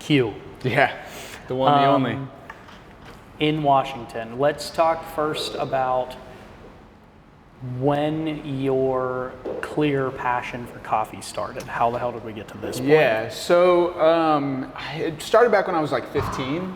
Hugh. Yeah, the one, the only. In Washington. Let's talk first about when your clear passion for coffee started. How the hell did we get to this point? Yeah, so it started back when I was like 15.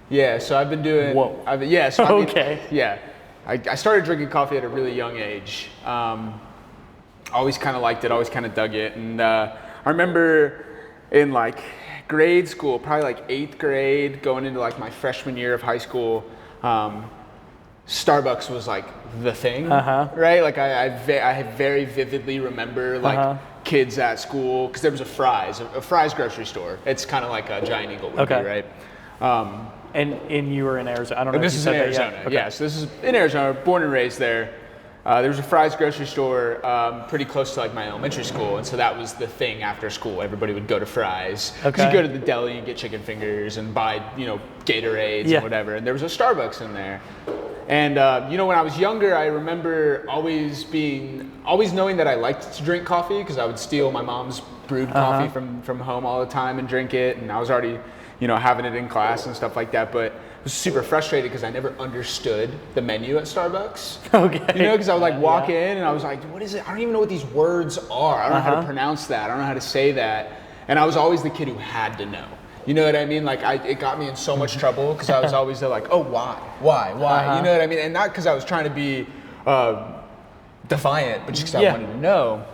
Yeah, so I've been doing. Whoa. Okay. Yeah, I started drinking coffee at a really young age. Always kind of liked it, always kind of dug it. And I remember in like grade school, probably like 8th grade, going into like my freshman year of high school, Starbucks was like the thing, right? Like I very vividly remember like kids at school, because there was a Fry's grocery store. It's kind of like a Giant Eagle would be, right? And you were in Arizona. I don't know. This is in Arizona. Yeah, so this is in Arizona. Born and raised there. There was a Fry's grocery store pretty close to like my elementary school, and so that was the thing after school. Everybody would go to Fry's. Okay. You go to the deli and get chicken fingers and buy, Gatorades and whatever. And there was a Starbucks in there. And when I was younger, I remember always knowing that I liked to drink coffee, because I would steal my mom's brewed coffee from home all the time and drink it. And I was already, having it in class and stuff like that. But I was super frustrated because I never understood the menu at Starbucks. Okay. Because I would like walk in and I was like, what is it? I don't even know what these words are. I don't know how to pronounce that. I don't know how to say that. And I was always the kid who had to know. You know what I mean? Like it got me in so much trouble, because I was always like, oh, why? You know what I mean? And not because I was trying to be defiant, but just because I wanted to know.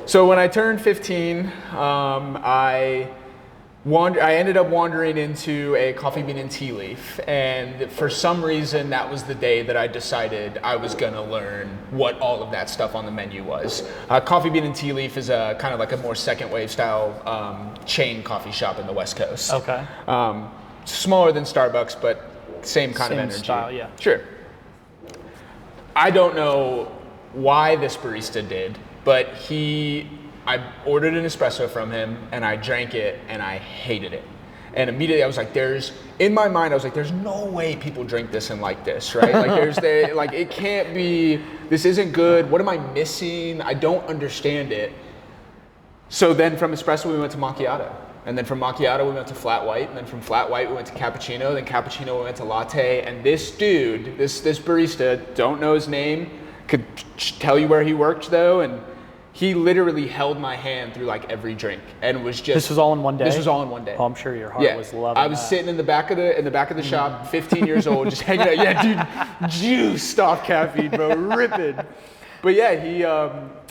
So when I turned 15, I ended up wandering into a coffee bean and tea leaf, and for some reason that was the day that I decided I was gonna learn what all of that stuff on the menu was. Coffee bean and tea leaf is a kind of like a more second wave style chain coffee shop in the West Coast. Okay. Smaller than Starbucks, but same kind of energy. Style, yeah. Sure. I don't know why this barista did, but I ordered an espresso from him and I drank it and I hated it. And immediately I was like, in my mind, I was like, there's no way people drink this and like this, right? Like it can't be, this isn't good. What am I missing? I don't understand it. So then from espresso, we went to macchiato. And then from macchiato, we went to flat white. And then from flat white, we went to cappuccino. Then cappuccino, we went to latte. And this dude, this barista, don't know his name, could tell you where he worked though. And he literally held my hand through like every drink, and was just. This was all in one day? This was all in one day. Oh, I'm sure your heart was loving I was sitting in the back of the shop, 15 years old, just hanging out. Yeah, dude, juiced off caffeine, bro, ripping. But yeah,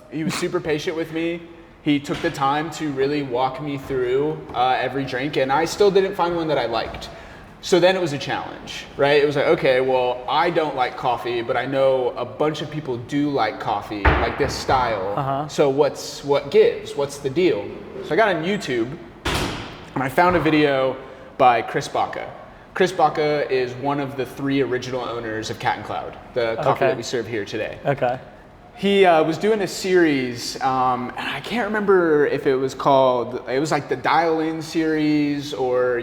he was super patient with me. He took the time to really walk me through every drink, and I still didn't find one that I liked. So then it was a challenge, right? It was like, okay, well, I don't like coffee, but I know a bunch of people do like coffee, like this style. So what gives? What's the deal? So I got on YouTube, and I found a video by Chris Baca. Chris Baca is one of the 3 original owners of Cat and Cloud, the coffee that we serve here today. Okay. He was doing a series, and I can't remember if it was like the Dial In series, or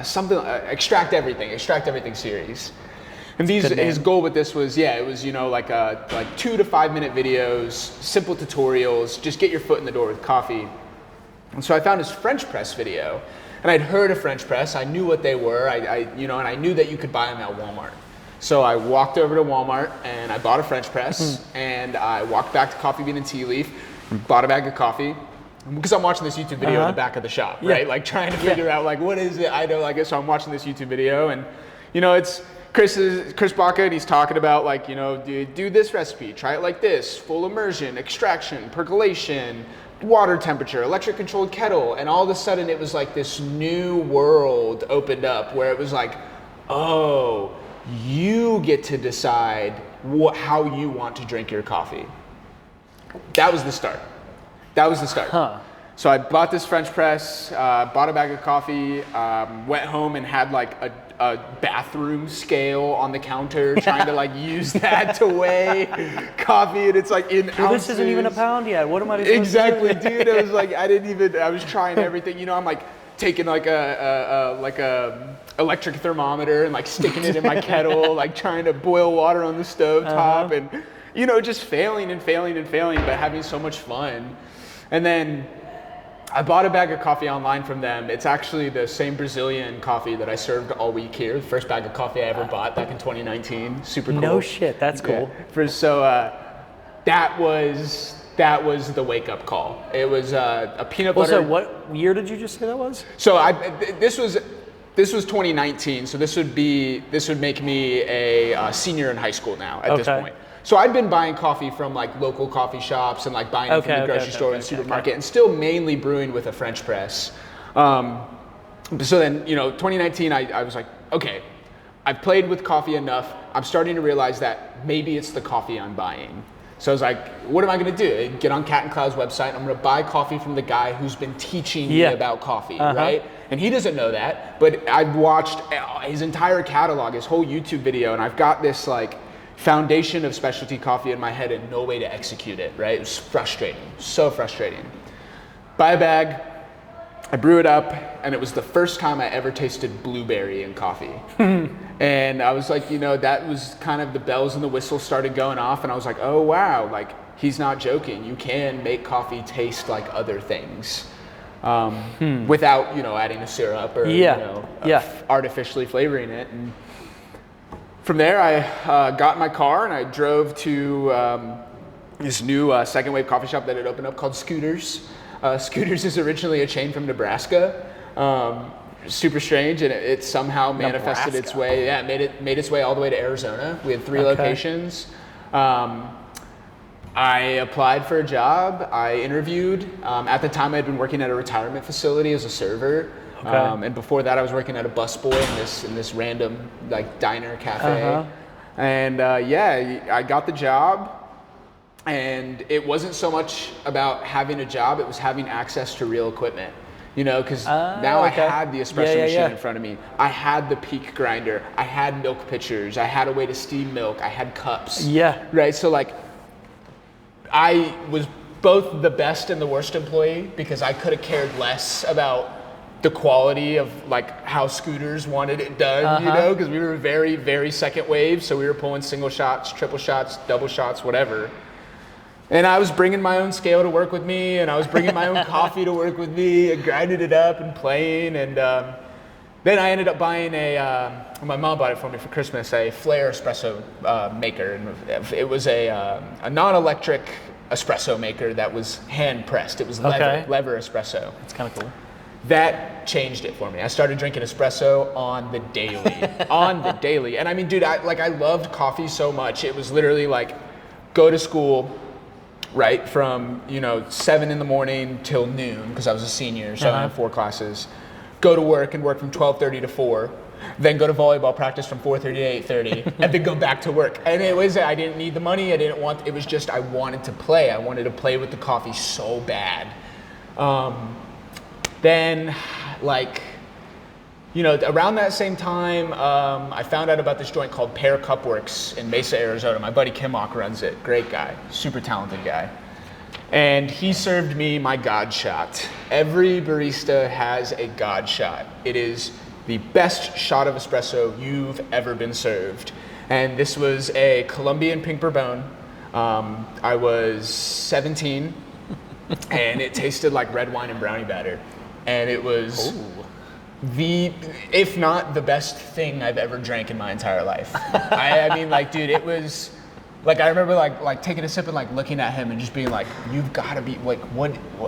something, Extract Everything series. And his goal with this was, it was like 2 to 5 minute videos, simple tutorials, just get your foot in the door with coffee. And so I found his French press video, and I'd heard of French press, I knew what they were, and I knew that you could buy them at Walmart. So I walked over to Walmart and I bought a French press, and I walked back to Coffee Bean and Tea Leaf and bought a bag of coffee, because I'm watching this YouTube video in the back of the shop, right? Like trying to figure out like, what is it? I don't like it. So I'm watching this YouTube video, and it's Chris Baca, and he's talking about like, do this recipe, try it like this, full immersion, extraction, percolation, water temperature, electric controlled kettle. And all of a sudden it was like this new world opened up, where it was like, oh, you get to decide how you want to drink your coffee. That was the start. So I bought this French press, bought a bag of coffee, went home and had like a bathroom scale on the counter, trying to like use that to weigh coffee, and it's like in ounces. This isn't even a pound yet. What am I supposed to do? Exactly, dude. I was like, I was trying everything. I'm like taking like a electric thermometer and like sticking it in my kettle, like trying to boil water on the stove top, and just failing, but having so much fun. And then I bought a bag of coffee online from them. It's actually the same Brazilian coffee that I served all week here. The first bag of coffee I ever bought back in 2019. Super cool. No shit, that's cool. That was the wake up call. It was a peanut butter. So what year did you just say that was? So this was 2019. So this would make me a senior in high school now at this point. So I'd been buying coffee from like local coffee shops and like buying it from the grocery store and supermarket, and still mainly brewing with a French press. So then, 2019, I was like, okay, I've played with coffee enough. I'm starting to realize that maybe it's the coffee I'm buying. So I was like, what am I going to do? Get on Cat and Cloud's website. I'm going to buy coffee from the guy who's been teaching me about coffee, right? And he doesn't know that, but I've watched his entire catalog, his whole YouTube video, and I've got this like foundation of specialty coffee in my head and no way to execute it, right? It was frustrating, so frustrating. Buy a bag, I brew it up, and it was the first time I ever tasted blueberry in coffee. And I was like, that was kind of the bells and the whistles started going off, and I was like, oh wow, like he's not joking. You can make coffee taste like other things without, adding a syrup or artificially flavoring it. And from there, I got in my car and I drove to this new second wave coffee shop that had opened up called Scooters. Scooters is originally a chain from Nebraska. Super strange, and it somehow manifested its way. Yeah, made its way all the way to Arizona. We had 3 locations. I applied for a job. I interviewed. At the time, I'd been working at a retirement facility as a server. And before that, I was working at a busboy in this random like diner cafe. And I got the job. And it wasn't so much about having a job; it was having access to real equipment. Because now I had the espresso machine in front of me. I had the peak grinder. I had milk pitchers. I had a way to steam milk. I had cups. Yeah. Right. So like, I was both the best and the worst employee because I could have cared less about the quality of like how Scooters wanted it done, because we were very, very second wave. So we were pulling single shots, triple shots, double shots, whatever. And I was bringing my own scale to work with me, and I was bringing my own coffee to work with me, and grinding it up and playing. And then I ended up buying my mom bought it for me for Christmas, a Flair espresso maker. And it was a non-electric espresso maker that was hand pressed. It was lever espresso. It's kind of cool. That changed it for me. I started drinking espresso on the daily. And I mean, dude, I loved coffee so much. It was literally like, go to school, right, from 7 in the morning till noon, because I was a senior, so I had 4 classes. Go to work and work from 12:30 to 4. Then go to volleyball practice from 4:30 to 8:30, and then go back to work. And I didn't need the money. It was just I wanted to play. I wanted to play with the coffee so bad. Then, around that same time, I found out about this joint called Pear Cupworks in Mesa, Arizona. My buddy Kimok runs it. Great guy, super talented guy. And he served me my God shot. Every barista has a God shot. It is the best shot of espresso you've ever been served. And this was a Colombian pink bourbon. I was 17, and it tasted like red wine and brownie batter. And it was if not the best thing I've ever drank in my entire life. I mean, dude, it was, I remember, taking a sip and, looking at him and just being like, you've got to be, what,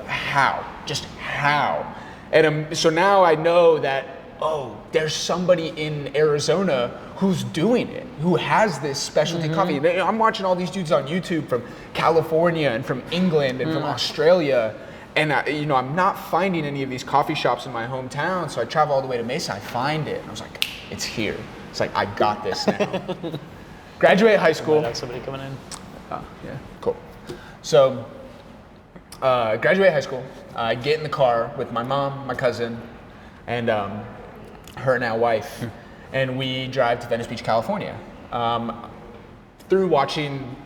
how? Just how? And so now I know that, there's somebody in Arizona who's doing it, who has this specialty coffee. I'm watching all these dudes on YouTube from California and from England and from Australia. And I'm not finding any of these coffee shops in my hometown, so I travel all the way to Mesa. I find it, and I was like, "It's here." It's like I got this now. Graduate high school. Might have somebody coming in. Oh, yeah, cool. So, graduate high school. I get in the car with my mom, my cousin, and her now wife, and we drive to Venice Beach, California. Through watching,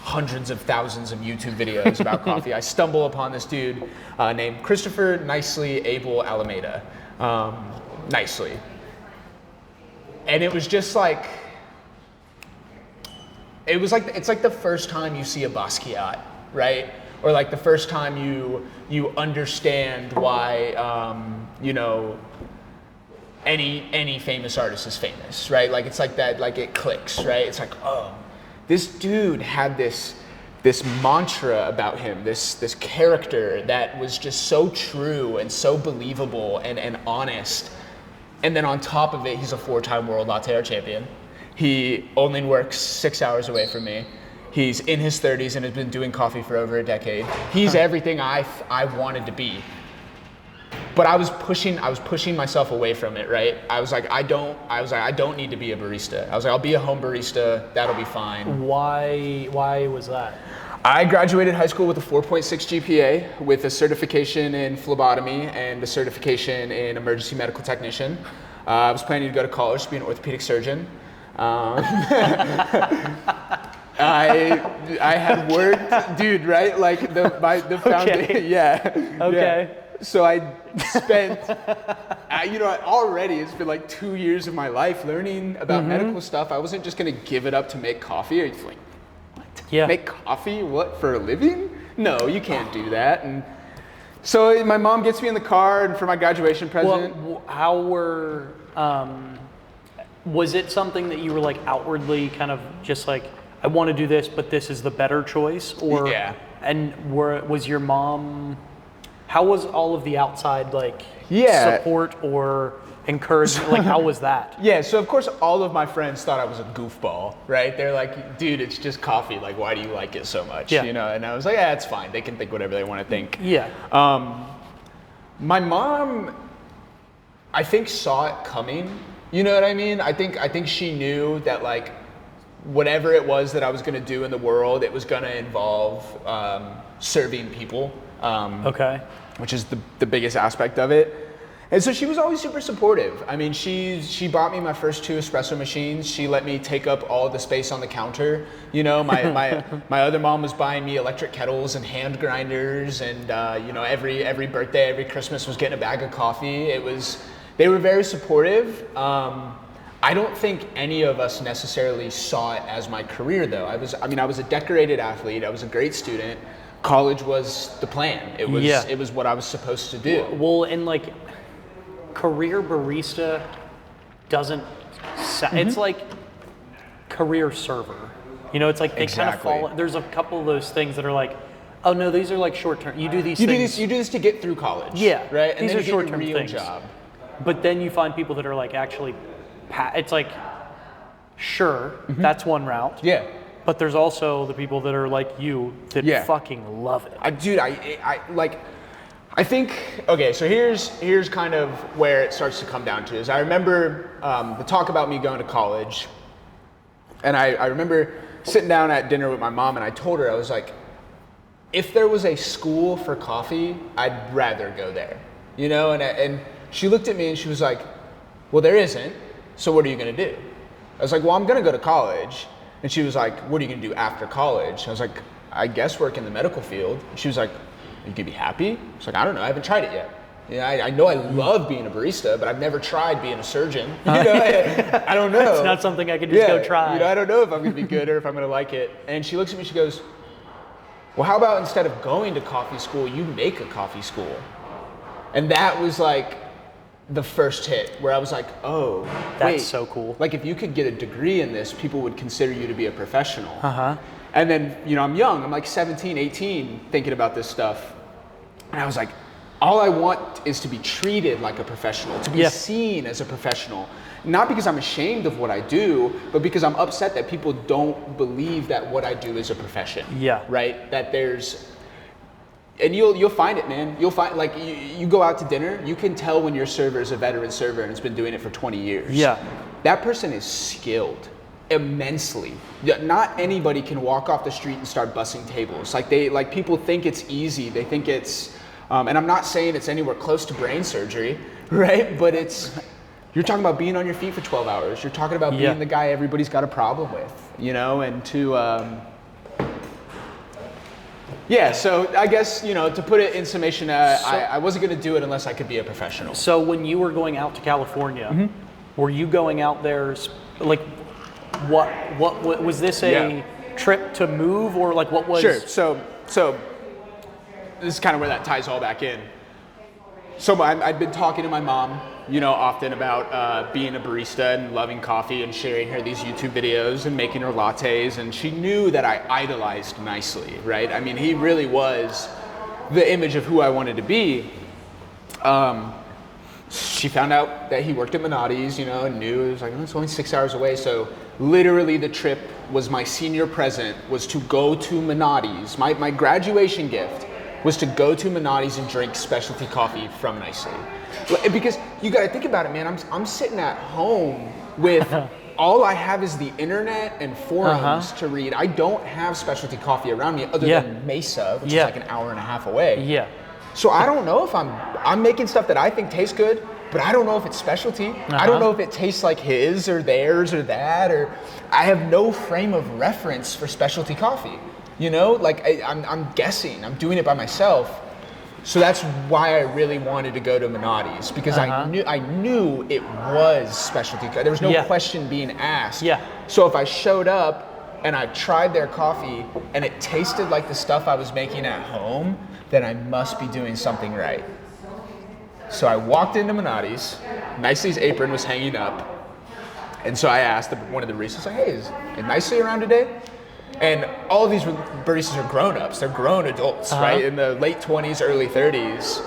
hundreds of thousands of YouTube videos about coffee, I stumble upon this dude named Christopher Nicely Abel Alameda. Nicely. And it was just it's like the first time you see a Basquiat, right? or like the first time you understand why any famous artist is famous, right? Like it's like that, like it clicks, right? It's like, oh, this dude had this mantra about him, this character that was just so true and so believable and honest. And then on top of it, he's a 4-time world latte art champion. He only works 6 hours away from me. He's in his 30s and has been doing coffee for over a decade. He's everything I wanted to be. But I was pushing myself away from it, right? I was like, I don't need to be a barista. I was like, I'll be a home barista, that'll be fine. Why was that? I graduated high school with a 4.6 GPA with a certification in phlebotomy and a certification in emergency medical technician. I was planning to go to college to be an orthopedic surgeon. I had worked, dude, right? Like the foundation, Okay. yeah. Okay. Yeah. So I spent, already it's been like 2 years of my life learning about medical stuff. I wasn't just gonna give it up to make coffee. Are you like, what? Yeah. Make coffee? What, for a living? No, you can't do that. And so my mom gets me in the car, and for my graduation present. Well, was it something that you were like outwardly kind of just like, I want to do this, but this is the better choice? Or, yeah. And was your mom, how was all of the outside like support or encouragement? Like, how was that? Yeah, so of course all of my friends thought I was a goofball, right? They're like, dude, it's just coffee. Like, why do you like it so much? Yeah. And I was like, yeah, it's fine. They can think whatever they want to think. Yeah. My mom, I think, saw it coming. You know what I mean? I think she knew that like whatever it was that I was going to do in the world, it was going to involve serving people. Okay. Which is the biggest aspect of it. And so she was always super supportive. I mean, she bought me my first 2 espresso machines. She let me take up all the space on the counter. You know, my other mom was buying me electric kettles and hand grinders, and every birthday, every Christmas was getting a bag of coffee. They were very supportive. I don't think any of us necessarily saw it as my career though. I was a decorated athlete. I was a great student. College was the plan. It was what I was supposed to do. Well, and like career barista doesn't, it's like career server. You know, it's like they Exactly. kind of fall, there's a couple of those things that are like, oh no, these are like short term. You do these things. You do this to get through college. Yeah. Right? And These then are you get short-term your real things. job. But then you find people that are like actually, it's like, sure, that's one route. Yeah. But there's also the people that are like you that fucking love it. I think, okay, so here's kind of where it starts to come down to is I remember the talk about me going to college, and I remember sitting down at dinner with my mom, and I told her, I was like, if there was a school for coffee, I'd rather go there, you know? And she looked at me and she was like, well, there isn't, so what are you gonna do? I was like, well, I'm gonna go to college. And she was like, what are you gonna do after college? I was like, I guess work in the medical field. She was like, you could be happy? I was like, I don't know, I haven't tried it yet. You know, I know I love being a barista, but I've never tried being a surgeon. You know, I don't know. It's not something I could just go try. You know, I don't know if I'm gonna be good or if I'm gonna like it. And she looks at me, she goes, well, how about instead of going to coffee school, you make a coffee school? And that was like the first hit where I was like, oh, That's wait, so cool. Like if you could get a degree in this, people would consider you to be a professional. Uh-huh. And then, you know, I'm young, I'm like 17, 18, thinking about this stuff. And I was like, all I want is to be treated like a professional, to be seen as a professional. Not because I'm ashamed of what I do, but because I'm upset that people don't believe that what I do is a profession. Yeah. Right? That there's, and you'll find it, man. You'll find, like, you go out to dinner, you can tell when your server is a veteran server and has been doing it for 20 years. Yeah. That person is skilled immensely. Not anybody can walk off the street and start bussing tables. Like people think it's easy. They think it's, and I'm not saying it's anywhere close to brain surgery, right? But you're talking about being on your feet for 12 hours. You're talking about being the guy everybody's got a problem with, you know, and so I guess, you know, to put it in summation, I wasn't going to do it unless I could be a professional. So when you were going out to California, were you going out there, like, what was this a trip to move, or like what was? Sure. So this is kind of where that ties all back in. So I've been talking to my mom, you know, often about being a barista and loving coffee and sharing her these YouTube videos and making her lattes. And she knew that I idolized Nicely, right? I mean, he really was the image of who I wanted to be. She found out that he worked at Minotti's, you know, and knew it was like, oh, it's only 6 hours away. So literally the trip was my senior present, was to go to Minotti's. My graduation gift was to go to Minotti's and drink specialty coffee from Nicely. Because you gotta think about it, man, I'm sitting at home with, all I have is the internet and forums to read. I don't have specialty coffee around me other than Mesa, which is like an hour and a half away. Yeah. So I don't know if I'm making stuff that I think tastes good, but I don't know if it's specialty. I don't know if it tastes like his or theirs or that, or I have no frame of reference for specialty coffee. You know, like I'm guessing, I'm doing it by myself. So that's why I really wanted to go to Minotti's, because I knew it was specialty. There was no question being asked. Yeah. So if I showed up and I tried their coffee and it tasted like the stuff I was making at home, then I must be doing something right. So I walked into Minotti's, Nicely's apron was hanging up, and so I asked one of the baristas, like, hey, is Nicely around today? And all of these baristas are grown-ups, they're grown adults, right? In the late 20s, early 30s.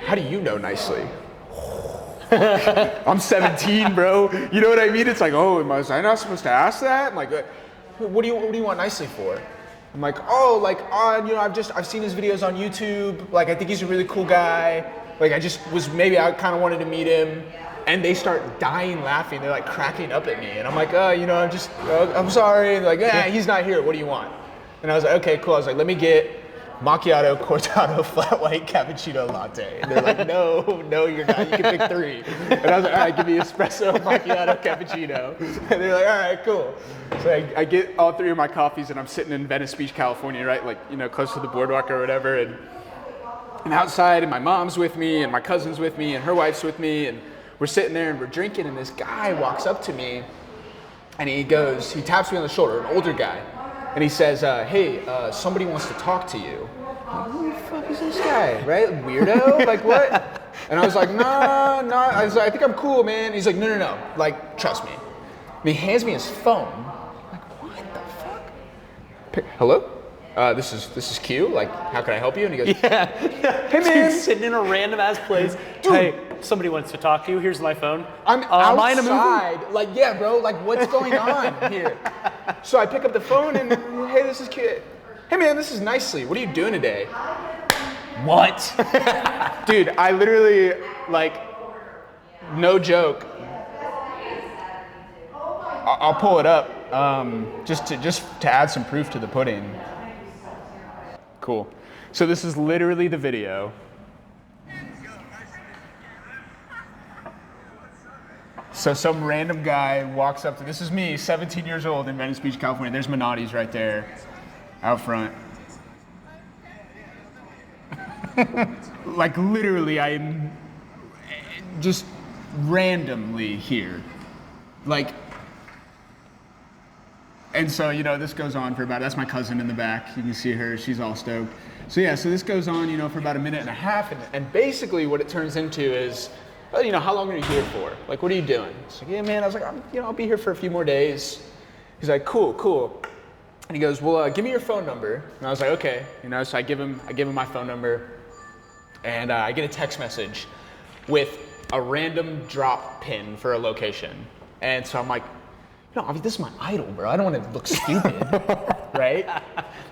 How do you know Nicely? I'm 17, bro. You know what I mean? It's like, oh, was I not supposed to ask that? I'm like, what do you want Nicely for? I'm like, oh, like, you know, I've seen his videos on YouTube. Like, I think he's a really cool guy. Like, I kind of wanted to meet him. And they start dying laughing. They're like cracking up at me. And I'm like, you know, I'm sorry. And they're like, he's not here. What do you want? And I was like, okay, cool. I was like, let me get macchiato, cortado, flat white, cappuccino, latte. And they're like, no, you're not. You can pick 3. And I was like, all right, give me espresso, macchiato, cappuccino. And they're like, all right, cool. So I get all 3 of my coffees, and I'm sitting in Venice Beach, California, right? Like, you know, close to the boardwalk or whatever. And I'm outside, and my mom's with me, and my cousin's with me, and her wife's with me, and we're sitting there and we're drinking, and this guy walks up to me and he taps me on the shoulder, an older guy, and he says, hey, somebody wants to talk to you. I'm like, who the fuck is this guy, right? Weirdo? Like, what? And I was like, no. I was like, I think I'm cool, man. He's like, no. Like, trust me. And he hands me his phone. I'm like, what the fuck? Hello? This is Q. Like, how can I help you? And he goes, hey, man. Dude, sitting in a random ass place. Dude. Hey, somebody wants to talk to you. Here's my phone. I'm am I in a movie? outside. Like, yeah, bro. Like, what's going on here? So I pick up the phone and, hey, this is Q. Hey, man, this is Nicely. What are you doing today? What? Dude, I literally, like, no joke. I'll pull it up just to add some proof to the pudding. Cool. So this is literally the video. So some random guy walks up to, this is me, 17 years old in Venice Beach, California. There's Minotti's right there, out front. Like literally, I'm just randomly here. Like, and so, you know, this goes on for that's my cousin in the back. You can see her, she's all stoked. So yeah, so this goes on, you know, for about a minute and a half. And basically what it turns into is, you know, how long are you here for? Like, what are you doing? It's like, yeah, man. I was like, I'll be here for a few more days. He's like, cool. And he goes, well, give me your phone number. And I was like, okay. You know, so I give him my phone number, and I get a text message with a random drop pin for a location. And so I'm like, no, I mean, this is my idol, bro. I don't want to look stupid, right?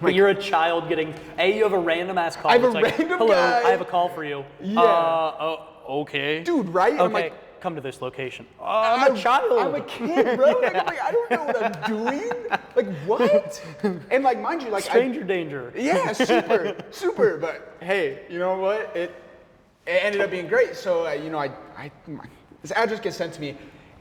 But you're a child getting, you have a random ass call. I have it's a like, random hello, guy. I have a call for you. Yeah. Okay. Dude, right? Okay, I'm like, come to this location. I'm a child. I'm a kid, bro. Like, I'm like, I don't know what I'm doing. Like, what? And like, mind you, like, stranger danger. Yeah, super. But hey, you know what? It ended up being great. So, you know, this address gets sent to me.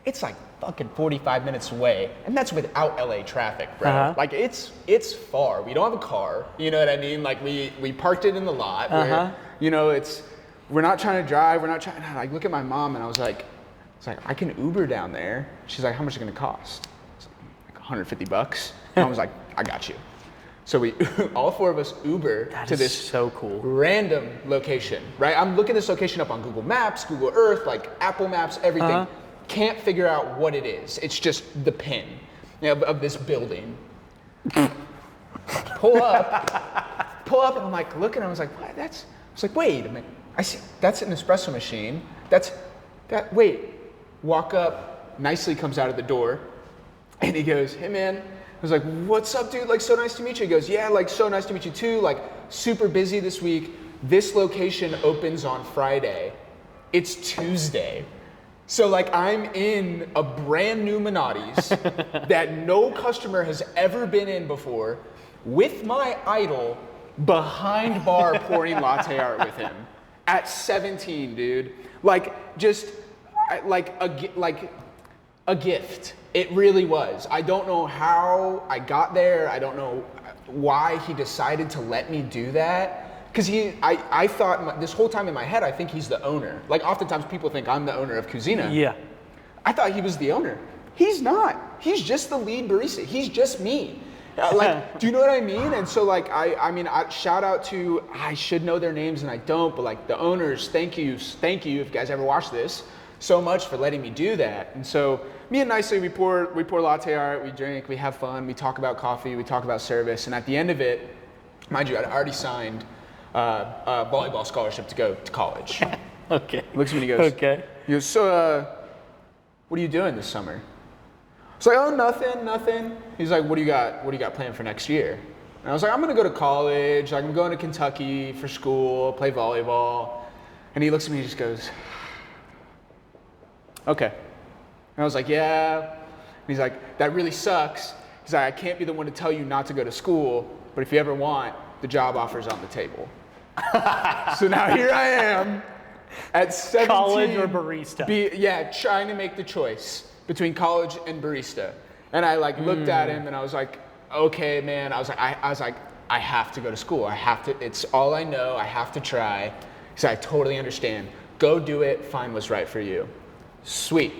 It's like fucking 45 minutes away, and that's without LA traffic, bro. Like, it's far. We don't have a car. You know what I mean? Like, we parked it in the lot. Where, you know, we're not trying to drive. We're not trying. I look at my mom, and I was like, I can Uber down there. She's like, how much is it gonna cost? It's like $150. Mom was like, I got you. So we, all four of us Uber to this so cool. random location, right? I'm looking this location up on Google Maps, Google Earth, like Apple Maps, everything. Can't figure out what it is. It's just the pin of this building. Pull up, and I'm like looking, I was like, what? I was like, wait a minute. I see, that's an espresso machine. Wait. Walk up, nicely comes out of the door, and he goes, hey man. I was like, what's up, dude? Like, so nice to meet you. He goes, yeah, like, so nice to meet you too. Like, super busy this week. This location opens on Friday. It's Tuesday. So, like, I'm in a brand new Minotti's that no customer has ever been in before with my idol behind bar pouring latte art with him at 17, dude. Like, just, like a gift. It really was. I don't know how I got there. I don't know why he decided to let me do that. Because I thought this whole time in my head, I think he's the owner. Like oftentimes people think I'm the owner of Kouzina. Yeah. I thought he was the owner. He's not. He's just the lead barista. He's just me. Like, do you know what I mean? And so like, I mean, shout out to, I should know their names and I don't, but like the owners, thank you if you guys ever watch this, so much for letting me do that. And so me and Nicely, we pour latte art, we drink, we have fun, we talk about coffee, we talk about service, and at the end of it, mind you, I'd already signed a volleyball scholarship to go to college. Okay. He looks at me and he goes, okay. He goes, so what are you doing this summer? I was like, oh, nothing. He's like, what do you got planned for next year? And I was like, I'm gonna go to college, like I'm going to Kentucky for school, play volleyball. And he looks at me and just goes, okay. And I was like, yeah. And he's like, that really sucks. He's like, I can't be the one to tell you not to go to school, but if you ever want, the job offer's on the table. So now here I am at 17. College or barista? Trying to make the choice between college and barista. And I like looked at him and I was like, okay, man. I was like, I have to go to school. I have to, it's all I know. I have to try. He said, I totally understand. Go do it. Find what's right for you. Sweet.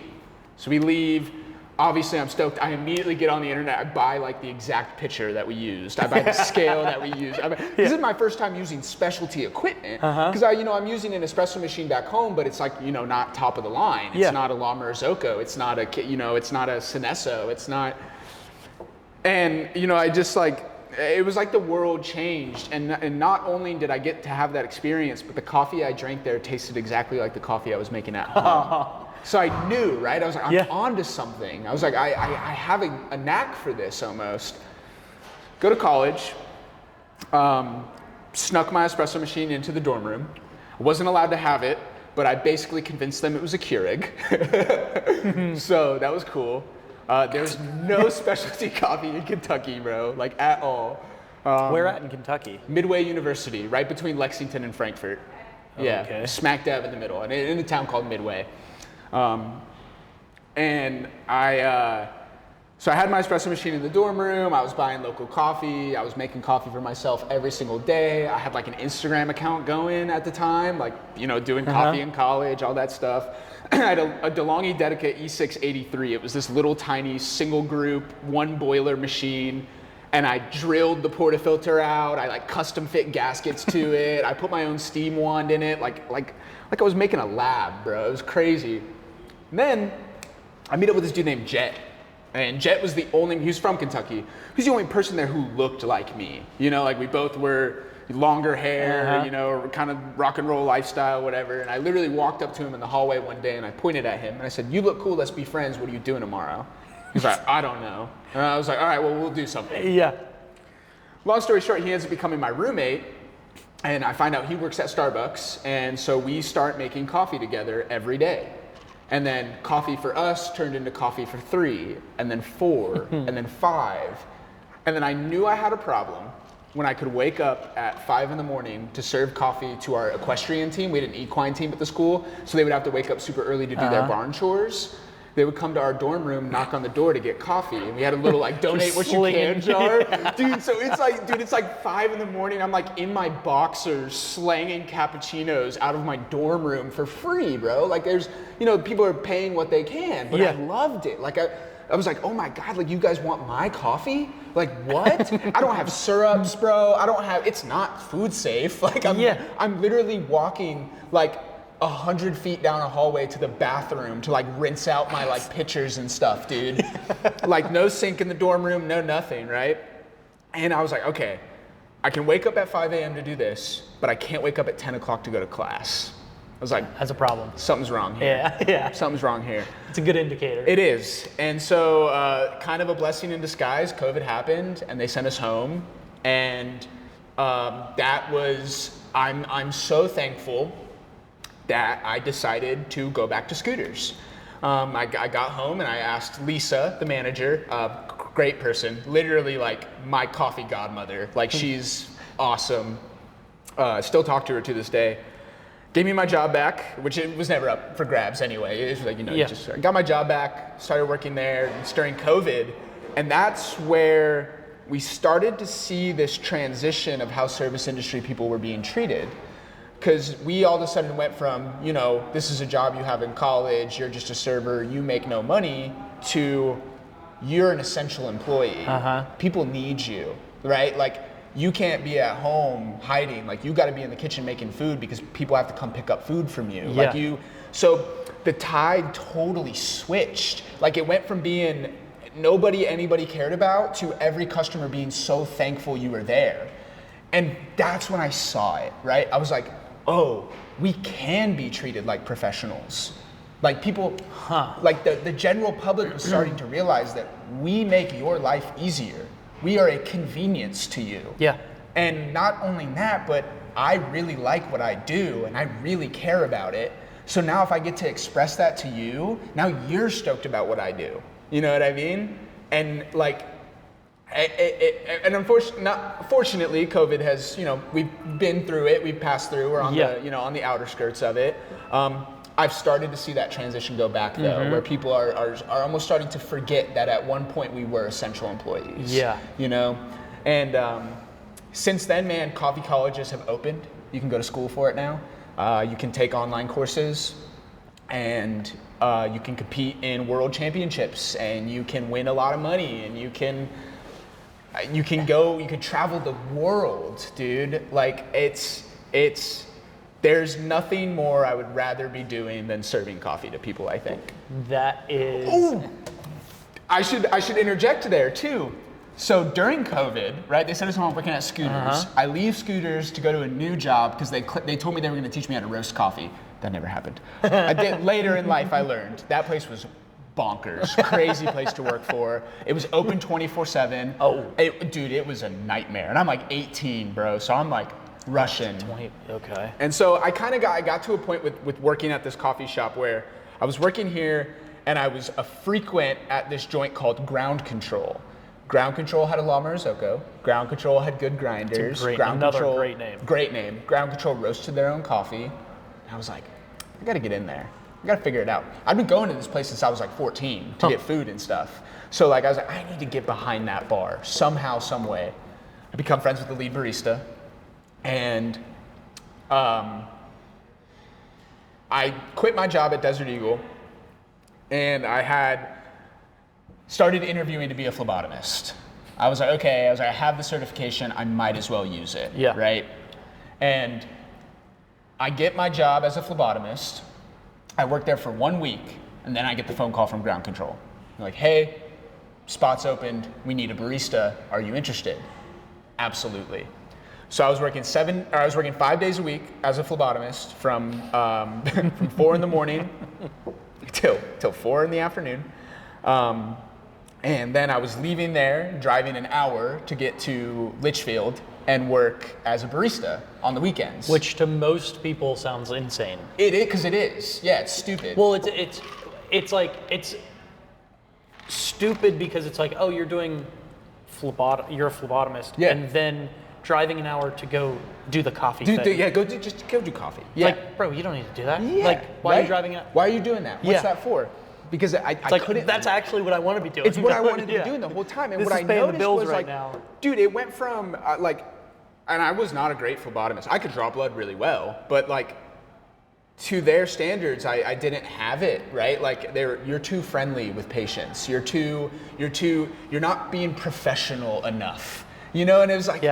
So we leave. Obviously, I'm stoked. I immediately get on the internet. I buy like the exact pitcher that we used. I buy the scale that we used. This is my first time using specialty equipment because I'm using an espresso machine back home, but it's like not top of the line. It's not a La Marzocco. It's not a it's not a Cinesso. It's not. And I just like it was like the world changed. And not only did I get to have that experience, but the coffee I drank there tasted exactly like the coffee I was making at home. So I knew, right? I was like, I'm onto something. I was like, I have a knack for this almost. Go to college, snuck my espresso machine into the dorm room. I wasn't allowed to have it, but I basically convinced them it was a Keurig. So that was cool. There's no specialty coffee in Kentucky, bro, like at all. Where at in Kentucky? Midway University, right between Lexington and Frankfort. Yeah, okay. Smack dab in the middle, and in a town called Midway. And so I had my espresso machine in the dorm room. I was buying local coffee. I was making coffee for myself every single day. I had like an Instagram account going at the time, like, doing coffee in college, all that stuff. I had a DeLonghi Dedica E683. It was this little tiny single group, one boiler machine. And I drilled the portafilter out. I like custom fit gaskets to it. I put my own steam wand in it, like I was making a lab, bro. It was crazy. And then I meet up with this dude named Jet. And Jet was he was from Kentucky. He was the only person there who looked like me. Like we both were longer hair, kind of rock and roll lifestyle, whatever. And I literally walked up to him in the hallway one day and I pointed at him and I said, you look cool, let's be friends. What are you doing tomorrow? He's like, I don't know. And I was like, all right, well, we'll do something. Yeah. Long story short, he ends up becoming my roommate. And I find out he works at Starbucks. And so we start making coffee together every day. And then coffee for us turned into coffee for 3, and then 4, and then 5. And then I knew I had a problem when I could wake up at 5 in the morning to serve coffee to our equestrian team. We had an equine team at the school, so they would have to wake up super early to do their barn chores. They would come to our dorm room, knock on the door to get coffee, and we had a little like donate what you can jar. Dude, so it's like 5 in the morning. I'm like in my boxers slanging cappuccinos out of my dorm room for free, bro. Like there's, people are paying what they can, but I loved it. Like I was like, oh my God, like you guys want my coffee? Like what? I don't have syrups, bro. It's not food safe. Like I'm literally walking like 100 feet down a hallway to the bathroom to like rinse out my like pitchers and stuff, dude. Like no sink in the dorm room, no nothing, right? And I was like, okay, I can wake up at 5 a.m. to do this, but I can't wake up at 10 o'clock to go to class. I was like, that's a problem. Something's wrong here. Yeah. Something's wrong here. It's a good indicator. It is. And so kind of a blessing in disguise, COVID happened and they sent us home. And that was, I'm so thankful that I decided to go back to scooters. I got home and I asked Lisa, the manager, great person, literally like my coffee godmother. Like she's awesome. Still talk to her to this day. Gave me my job back, which it was never up for grabs anyway. It was like, just got my job back, started working there. It's during COVID. And that's where we started to see this transition of how service industry people were being treated. Because we all of a sudden went from, this is a job you have in college, you're just a server, you make no money, to you're an essential employee. People need you, right? Like you can't be at home hiding. Like you got to be in the kitchen making food because people have to come pick up food from you. So the tide totally switched. Like it went from being nobody anybody cared about to every customer being so thankful you were there. And that's when I saw it, right? I was like, oh, we can be treated like professionals. Like people, like the general public was starting to realize that we make your life easier. We are a convenience to you. Yeah. And not only that, but I really like what I do and I really care about it. So now if I get to express that to you, now you're stoked about what I do. You know what I mean? And like, and unfortunately, COVID has, we've been through it, we've passed through, we're on the, on the outer skirts of it. I've started to see that transition go back though, where people are almost starting to forget that at one point we were essential employees. Yeah. And since then, man, coffee colleges have opened. You can go to school for it now. You can take online courses, and you can compete in world championships, and you can win a lot of money, and you can travel the world, dude. Like there's nothing more I would rather be doing than serving coffee to people, I think. That is. Ooh. I should interject there too. So during COVID, right, they sent us home working at Scooters. I leave Scooters to go to a new job because they told me they were going to teach me how to roast coffee. That never happened. I did later in life. I learned that place was bonkers, crazy place to work for. It was open 24/7. Dude, it was a nightmare. And I'm like 18, bro. So I'm like rushing. 20. Okay. And so I got to a point with working at this coffee shop where I was working here and I was a frequent at this joint called Ground Control. Ground Control had a La Marzocco. Ground Control had good grinders. Another great name. Great name. Ground Control roasted their own coffee. And I was like, I gotta get in there. I gotta figure it out. I've been going to this place since I was like 14 to get food and stuff. So like I was like, I need to get behind that bar somehow, some way. I become friends with the lead barista, and I quit my job at Desert Eagle, and I had started interviewing to be a phlebotomist. I was like, okay, I have the certification, I might as well use it, right? And I get my job as a phlebotomist. I work there for 1 week, and then I get the phone call from Ground Control. They're like, hey, spot's opened, we need a barista, are you interested? Absolutely. So I was working 5 days a week as a phlebotomist from 4 in the morning till 4 in the afternoon. And then I was leaving there, driving an hour to get to Litchfield and work as a barista on the weekends. Which to most people sounds insane. It is, because it is. Yeah, it's stupid. Well, it's stupid because it's like, oh, you're doing you're a phlebotomist, and then driving an hour to go do the coffee thing. Go do coffee. Yeah. Like, bro, you don't need to do that. Yeah. Like, why are you driving it? Why are you doing that? What's that for? Because I couldn't. That's actually what I want to be doing. It's what I wanted to be doing the whole time. And what I noticed was like, dude, it went from and I was not a great phlebotomist. I could draw blood really well, but like, to their standards, I didn't have it, right? Like you're too friendly with patients. You're not being professional enough, you know? And it was like,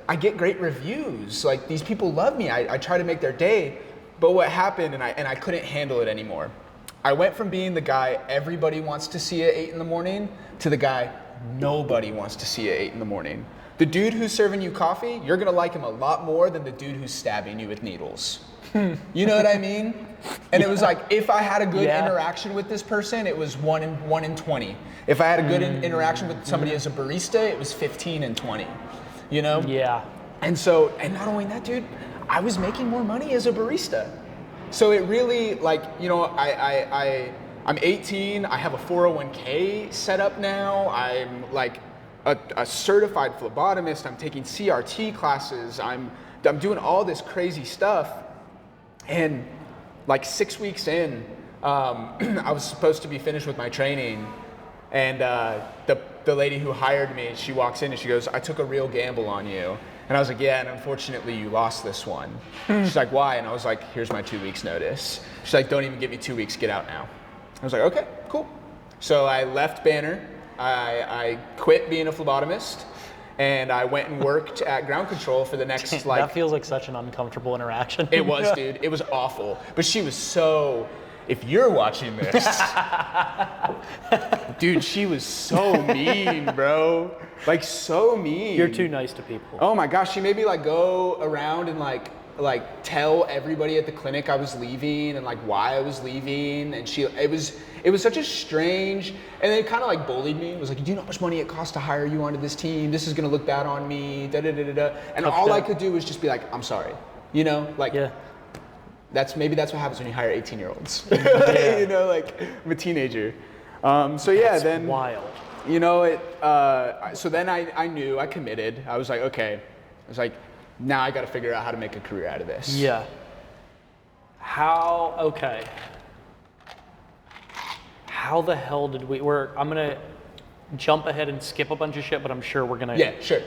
I get great reviews. Like these people love me. I try to make their day. But what happened, and I couldn't handle it anymore. I went from being the guy everybody wants to see at 8 in the morning to the guy nobody wants to see at 8 in the morning. The dude who's serving you coffee, you're gonna like him a lot more than the dude who's stabbing you with needles. You know what I mean? And it was like, if I had a good interaction with this person, it was 1 in 20. If I had a good interaction with somebody as a barista, it was 15 and 20. You know? Yeah. And not only that, dude, I was making more money as a barista. So it really, like, you know, I'm 18, I have a 401k set up now, I'm like a certified phlebotomist, I'm taking CRT classes, I'm doing all this crazy stuff. And like 6 weeks in, I was supposed to be finished with my training, and the lady who hired me, she walks in and she goes, "I took a real gamble on you." And I was like, "Yeah, and unfortunately you lost this one." She's like, "Why?" And I was like, "Here's my 2 weeks notice." She's like, "Don't even give me 2 weeks, get out now." I was like, "Okay, cool." So I left Banner, I quit being a phlebotomist, and I went and worked at ground control for the next That feels like such an uncomfortable interaction. It was, dude. It was awful. But she was so, if you're watching this, dude, she was so mean, bro. Like so mean. You're too nice to people. Oh my gosh, she made me like go around and like tell everybody at the clinic I was leaving and like why I was leaving, and it was such a strange, and they kind of like bullied me. It was like, "Do you know how much money it costs to hire you onto this team? This is gonna look bad on me, da da da da da." And all I could do was just be like, "I'm sorry," you know, like maybe that's what happens when you hire 18-year-olds. You know, like I'm a teenager. Then wild. You know, so then I knew, I committed. I was like, okay. I was like, now I got to figure out how to make a career out of this. Yeah. How the hell did I'm going to jump ahead and skip a bunch of shit, but I'm sure we're going to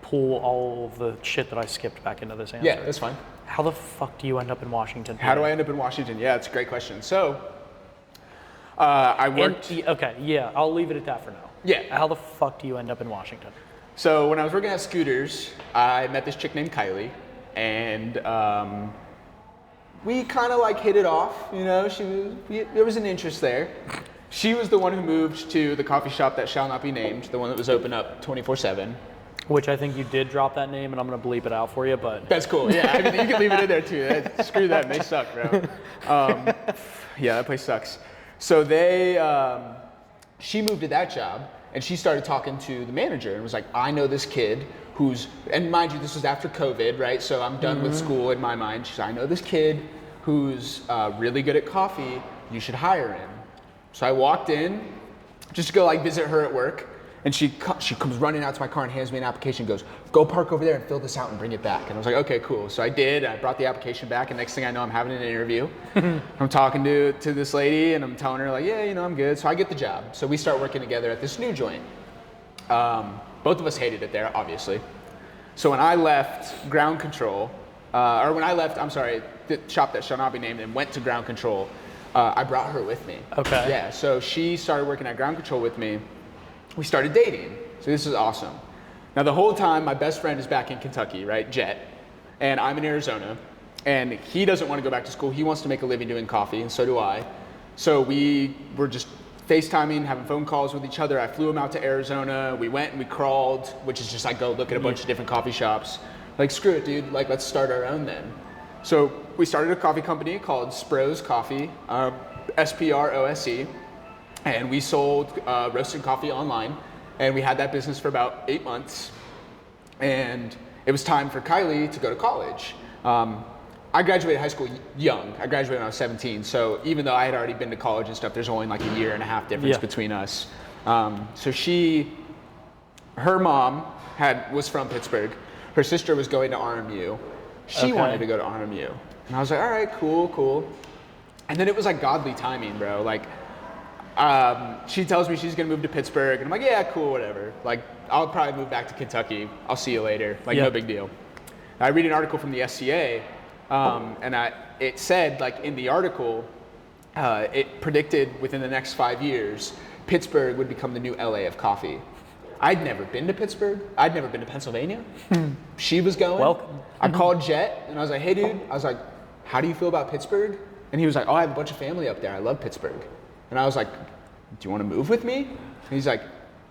pull all of the shit that I skipped back into this answer. Yeah, that's fine. How the fuck do you end up in Washington? How do I end up in Washington? Yeah, it's a great question. So, I worked... I'll leave it at that for now. Yeah. How the fuck do you end up in Washington? So when I was working at Scooters, I met this chick named Kylie, and we kind of like hit it off, you know, there was an interest there. She was the one who moved to the coffee shop that shall not be named, the one that was open up 24/7. Which I think you did drop that name, and I'm going to bleep it out for you, but... That's cool, yeah, I mean, you can leave it in there too. Screw that, they suck, bro. Yeah, that place sucks. So she moved to that job, and she started talking to the manager and was like, "I know this kid who's," and mind you, this was after COVID, right? So I'm done with school in my mind. She's like, "I know this kid who's really good at coffee. You should hire him." So I walked in just to go like visit her at work, and she comes running out to my car and hands me an application and goes, "Go park over there and fill this out and bring it back." And I was like, "Okay, cool." So I did. I brought the application back, and next thing I know, I'm having an interview. I'm talking to this lady, and I'm telling her like, "Yeah, you know, I'm good." So I get the job. So we start working together at this new joint. Both of us hated it there, obviously. So when I left ground control, the shop that shall not be named, and went to ground control, I brought her with me. Okay. Yeah. So she started working at ground control with me. We started dating. So this is awesome. Now the whole time, my best friend is back in Kentucky, right, Jet, and I'm in Arizona, and he doesn't want to go back to school. He wants to make a living doing coffee, and so do I. So we were just FaceTiming, having phone calls with each other. I flew him out to Arizona. We went and we crawled, which is just like go look at a bunch of different coffee shops. Like, screw it, dude. Like, let's start our own then. So we started a coffee company called Spro's Coffee, SPROSE, and we sold roasted coffee online. And we had that business for about 8 months. And it was time for Kylie to go to college. I graduated high school young. I graduated when I was 17. So even though I had already been to college and stuff, there's only like a year and a half difference between us. So her mom was from Pittsburgh. Her sister was going to RMU. She wanted to go to RMU. And I was like, all right, cool. And then it was like godly timing, bro. Like, she tells me she's gonna move to Pittsburgh, and I'm like, yeah, cool, whatever. Like, I'll probably move back to Kentucky. I'll see you later. Like, no big deal. I read an article from the SCA It said, like in the article, it predicted within the next 5 years, Pittsburgh would become the new LA of coffee. I'd never been to Pittsburgh. I'd never been to Pennsylvania. She was going. Welcome. I called Jet and I was like, hey dude, I was like, how do you feel about Pittsburgh? And he was like, oh, I have a bunch of family up there. I love Pittsburgh. And I was like, do you want to move with me? And he's like,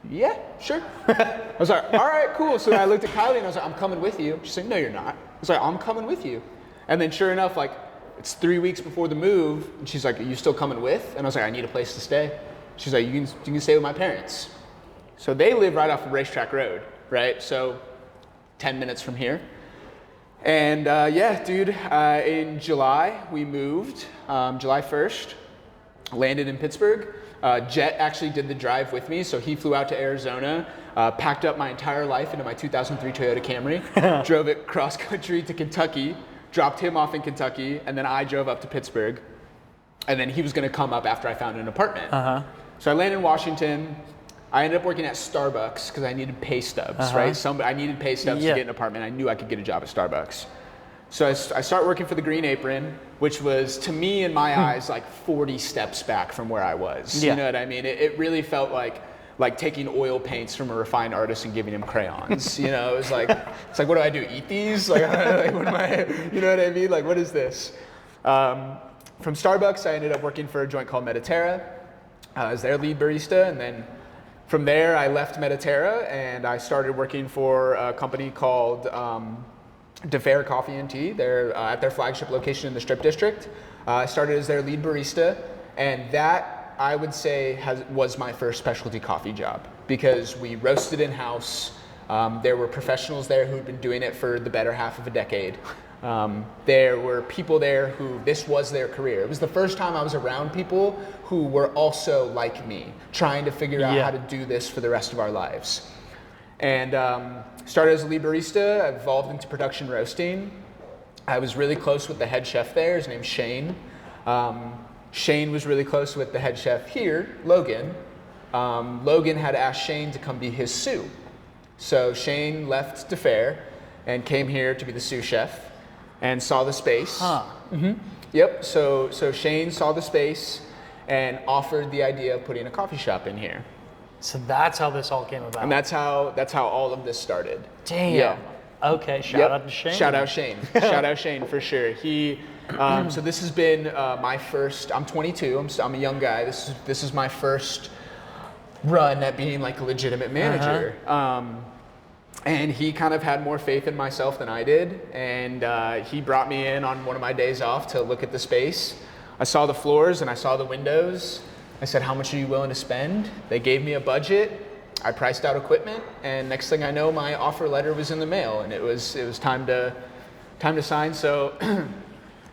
yeah, sure. I was like, all right, cool. So I looked at Kylie and I was like, I'm coming with you. She's like, no, you're not. I was like, I'm coming with you. And then sure enough, like it's 3 weeks before the move. And she's like, are you still coming with? And I was like, I need a place to stay. She's like, you can stay with my parents. So they live right off of Racetrack Road, right? So 10 minutes from here. And yeah, dude, in July, we moved, July 1st, landed in Pittsburgh. Jet actually did the drive with me, so he flew out to Arizona, packed up my entire life into my 2003 Toyota Camry, drove it cross country to Kentucky, dropped him off in Kentucky, and then I drove up to Pittsburgh. And then he was gonna come up after I found an apartment. So I landed in Washington. I ended up working at Starbucks because I needed pay stubs, right? I needed pay stubs to get an apartment. I knew I could get a job at Starbucks. So I started working for the Green Apron, which was, to me, in my eyes, like 40 steps back from where I was. You know what I mean? It really felt like taking oil paints from a refined artist and giving him crayons. You know, it's like, what do I do? Eat these? Like what am I? You know what I mean? Like, what is this? From Starbucks, I ended up working for a joint called Mediterra. I was their lead barista, and then from there, I left Mediterra and I started working for a company called DeFair Coffee and Tea. They're at their flagship location in the Strip District. I started as their lead barista, and that, I would say, was my first specialty coffee job because we roasted in-house. There were professionals there who had been doing it for the better half of a decade. There were people there who this was their career. It was the first time I was around people who were also like me, trying to figure out how to do this for the rest of our lives. And started as a lead barista, I evolved into production roasting. I was really close with the head chef there, his name's Shane. Shane was really close with the head chef here, Logan. Logan had asked Shane to come be his sous. So Shane left DeFair and came here to be the sous chef. And saw the space. Yep. So Shane saw the space and offered the idea of putting a coffee shop in here. So that's how this all came about. And that's how all of this started. Damn. Yeah. Okay. Shout out to Shane. Shout out Shane. Shout out Shane for sure. He. So this has been my first. I'm 22. I'm a young guy. This is my first run at being like a legitimate manager. And he kind of had more faith in myself than I did. And he brought me in on one of my days off to look at the space. I saw the floors and I saw the windows. I said, how much are you willing to spend? They gave me a budget. I priced out equipment. And next thing I know, my offer letter was in the mail. And it was time to sign. So,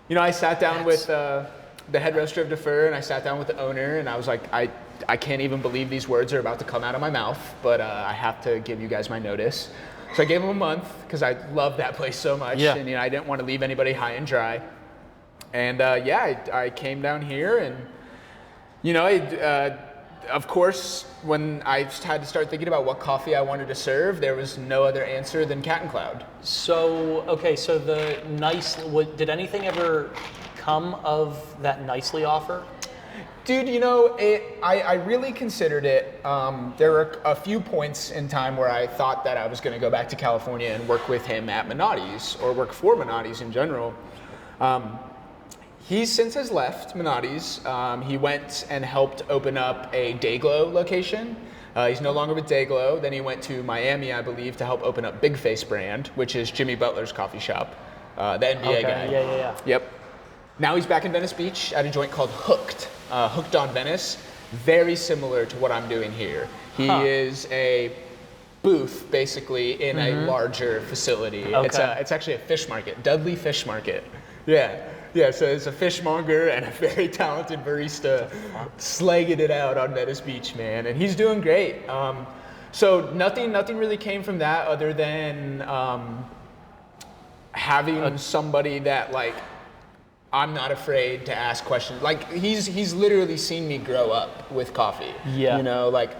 you know, I sat down with the head roaster of DeFair and I sat down with the owner and I was like, I can't even believe these words are about to come out of my mouth, but I have to give you guys my notice. So I gave him a month because I love that place so much, and you know, I didn't want to leave anybody high and dry. And I came down here, and you know, of course, when I had to start thinking about what coffee I wanted to serve, there was no other answer than Cat and Cloud. So okay, so did anything ever come of that Nicely offer? Dude, you know, I really considered it. There were a few points in time where I thought that I was going to go back to California and work with him at Minotti's, or work for Minotti's in general. He since has left Minotti's. He went and helped open up a Dayglow location. He's no longer with Dayglow. Then he went to Miami, I believe, to help open up Big Face Brand, which is Jimmy Butler's coffee shop, the NBA guy. Yeah. Yep. Now he's back in Venice Beach at a joint called Hooked. Hooked on Venice, very similar to what I'm doing here. He is a booth, basically, in a larger facility. Okay. It's actually a fish market, Dudley Fish Market. Yeah, so it's a fishmonger and a very talented barista slagging it out on Venice Beach, man, and he's doing great. So nothing really came from that other than having somebody that, like, I'm not afraid to ask questions. Like, he's literally seen me grow up with coffee. Yeah. You know, like,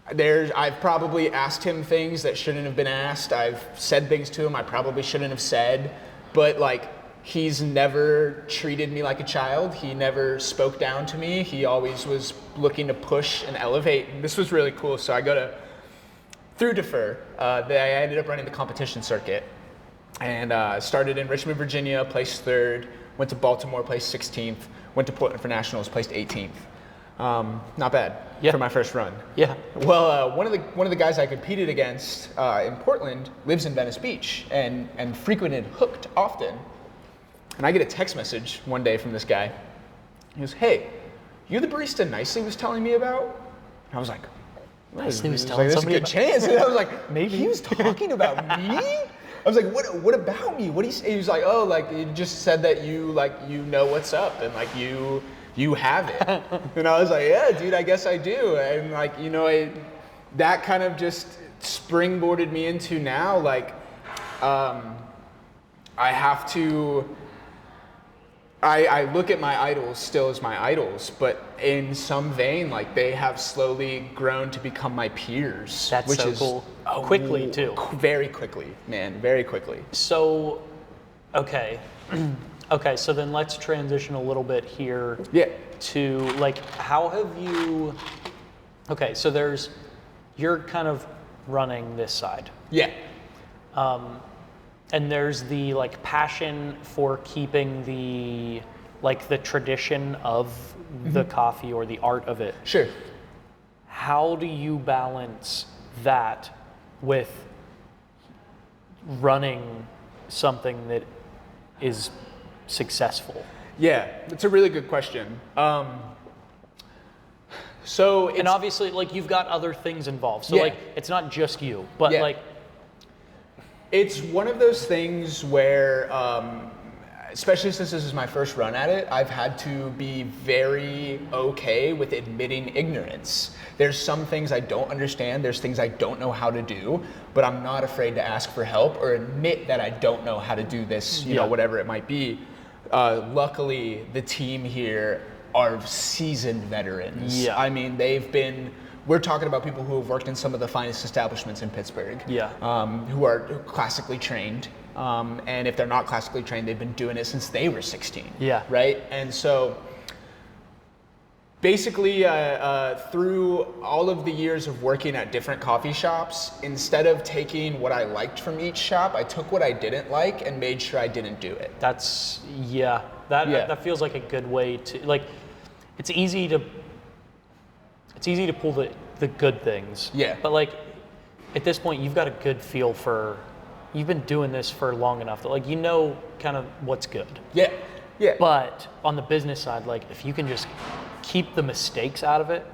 I've probably asked him things that shouldn't have been asked. I've said things to him I probably shouldn't have said. But, like, He's never treated me like a child. He never spoke down to me. He always was looking to push and elevate. And this was really cool. So through Defer, I ended up running the competition circuit. And started in Richmond, Virginia, placed 3rd. Went to Baltimore, placed 16th. Went to Portland for nationals, placed 18th. Not bad for my first run. Yeah. Well, one of the guys I competed against in Portland lives in Venice Beach and frequented Hooked often. And I get a text message one day from this guy. He goes, "Hey, you're the barista Nicely was telling me about?" And I was like, Nicely was telling there's a somebody good chance. And I was like, maybe he was talking about me? I was like, what about me? What do you say? He was like, oh, like you just said that you know what's up and like you have it. And I was like, yeah, dude, I guess I do. And like, that kind of just springboarded me into now, like, I look at my idols still as my idols, but in some vein, like they have slowly grown to become my peers. That's which so is cool. Quickly too. Very quickly, man, very quickly. So, okay. Okay, so then let's transition a little bit here to like, how have you, okay, so you're kind of running this side. Yeah. And there's the like passion for keeping the tradition of the coffee or the art of it. Sure. How do you balance that with running something that is successful? Yeah, it's a really good question. And obviously, like you've got other things involved, so like it's not just you, but like. It's one of those things where, especially since this is my first run at it, I've had to be very okay with admitting ignorance. There's some things I don't understand, there's things I don't know how to do, but I'm not afraid to ask for help or admit that I don't know how to do this, you know, whatever it might be. Luckily, the team here are seasoned veterans. Yeah. I mean, we're talking about people who have worked in some of the finest establishments in Pittsburgh, who are classically trained. And if they're not classically trained, they've been doing it since they were 16. Yeah. Right? And so basically, through all of the years of working at different coffee shops, instead of taking what I liked from each shop, I took what I didn't like and made sure I didn't do it. That feels like a good way to, like, it's easy to pull the good things. Yeah. But like at this point you've got a good feel for, you've been doing this for long enough that like you know kind of what's good. Yeah. Yeah. But on the business side, like if you can just keep the mistakes out of it,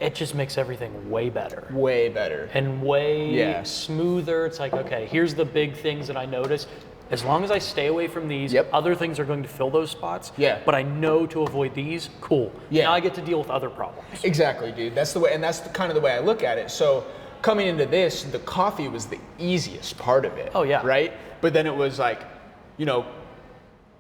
it just makes everything way better. Way better. And way smoother. It's like, okay, here's the big things that I noticed. As long as I stay away from these, other things are going to fill those spots. Yeah. But I know to avoid these. Cool. Yeah. Now I get to deal with other problems. Exactly, dude. That's the way, and that's kind of the way I look at it. So coming into this, the coffee was the easiest part of it. Oh yeah. Right. But then it was like, you know,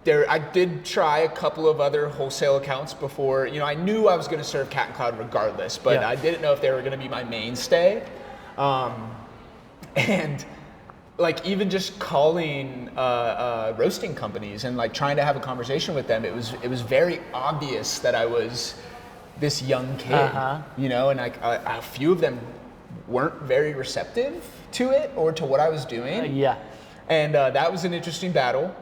I did try a couple of other wholesale accounts before. You know, I knew I was going to serve Cat and Cloud regardless, but I didn't know if they were going to be my mainstay. And like even just calling roasting companies and like trying to have a conversation with them, it was very obvious that I was this young kid, you know, and like a few of them weren't very receptive to it or to what I was doing. And that was an interesting battle.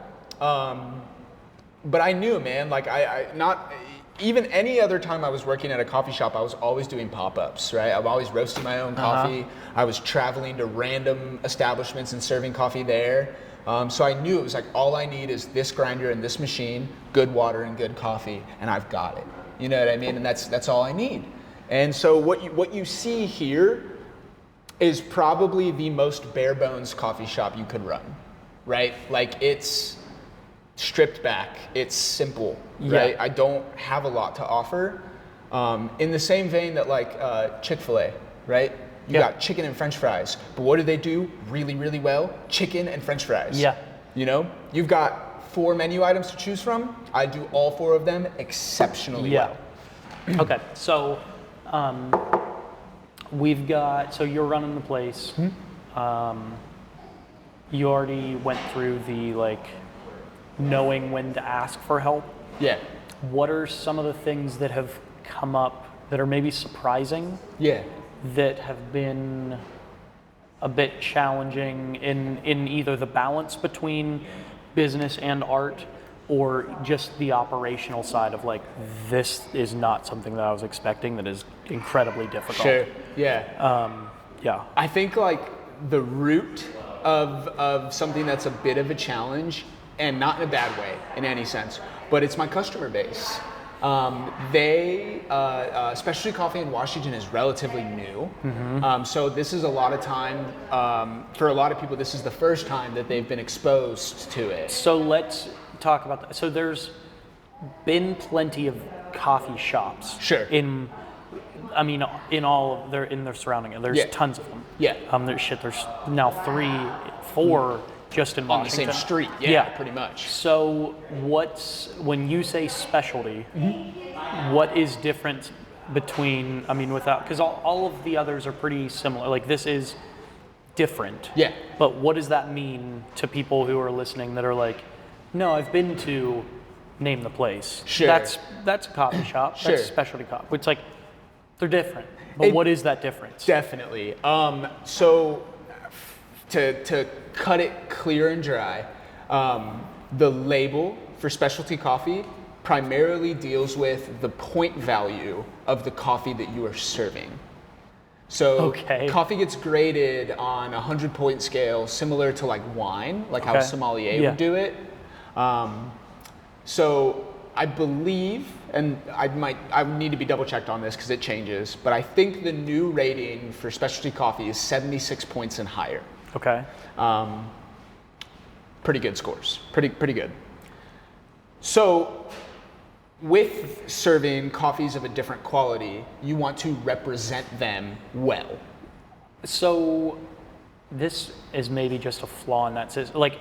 But I knew, man, like not even any other time I was working at a coffee shop, I was always doing pop-ups, right? I'm always roasting my own coffee. I was traveling to random establishments and serving coffee there. So I knew it was like, all I need is this grinder and this machine, good water and good coffee, and I've got it. You know what I mean? And that's all I need. And so what you see here is probably the most bare bones coffee shop you could run, right? Like it's stripped back, it's simple, right? I don't have a lot to offer. In the same vein that like Chick-fil-A, right? You got chicken and French fries, but what do they do really, really well? Chicken and French fries. Yeah. You know, you've got 4 menu items to choose from. I do all 4 of them exceptionally well. Okay, so we've got, so you're running the place. You already went through the like knowing when to ask for help. Yeah. What are some of the things that have come up that are maybe surprising? Yeah. That have been a bit challenging in either the balance between business and art, or just the operational side of like, this is not something that I was expecting, that is incredibly difficult. Sure. Yeah. Yeah. I think like the root of something that's a bit of a challenge, and not in a bad way in any sense, but it's my customer base. Specialty coffee in Washington is relatively new. So this is a lot of time, for a lot of people, this is the first time that they've been exposed to it. So let's talk about that. So there's been plenty of coffee shops. Sure. In their surrounding. There's tons of them. Yeah. There's now 3-4 just in Washington. On the same street, yeah, pretty much. So when you say specialty, what is different between, because all of the others are pretty similar. Like, this is different. Yeah. But what does that mean to people who are listening that are like, no, I've been to name the place. Sure. That's a coffee shop. Sure. That's a specialty coffee. It's like, they're different. But what is that difference? Definitely. So to cut it clear and dry, the label for specialty coffee primarily deals with the point value of the coffee that you are serving. So coffee gets graded on a 100-point scale, similar to like wine, like how a sommelier would do it. So I believe, and I would need to be double checked on this because it changes, but I think the new rating for specialty coffee is 76 points and higher. Okay. Pretty good scores. Pretty good. So with serving coffees of a different quality, you want to represent them well. So this is maybe just a flaw in that system. Like,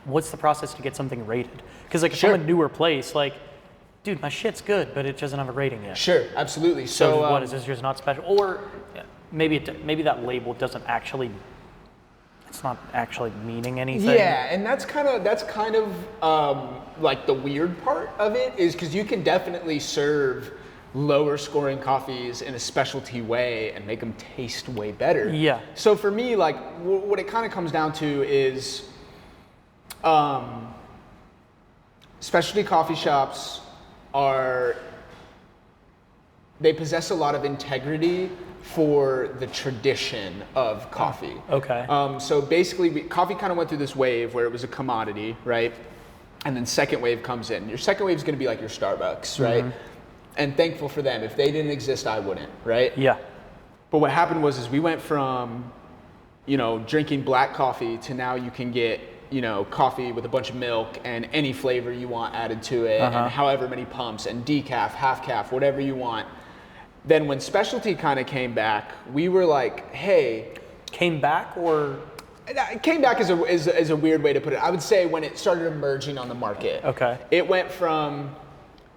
what's the process to get something rated? Because like, if I'm a newer place, like, dude, my shit's good, but it doesn't have a rating yet. Sure, absolutely. So what is this just not special? Or maybe that label doesn't actually. It's not actually meaning anything. Yeah, and that's kind of like the weird part of it, is because you can definitely serve lower scoring coffees in a specialty way and make them taste way better. Yeah. So for me, like what it kind of comes down to is specialty coffee shops they possess a lot of integrity for the tradition of coffee. Okay. So basically, coffee kind of went through this wave where it was a commodity, right? And then second wave comes in. Your second wave is going to be like your Starbucks, right? And thankful for them. If they didn't exist, I wouldn't, right? Yeah. But what happened was we went from, drinking black coffee to now you can get, coffee with a bunch of milk and any flavor you want added to it, and however many pumps, and decaf, half calf, whatever you want. Then when specialty kind of came back, we were like, hey. Came back, or? Came back is a weird way to put it. I would say when it started emerging on the market. Okay. It went from,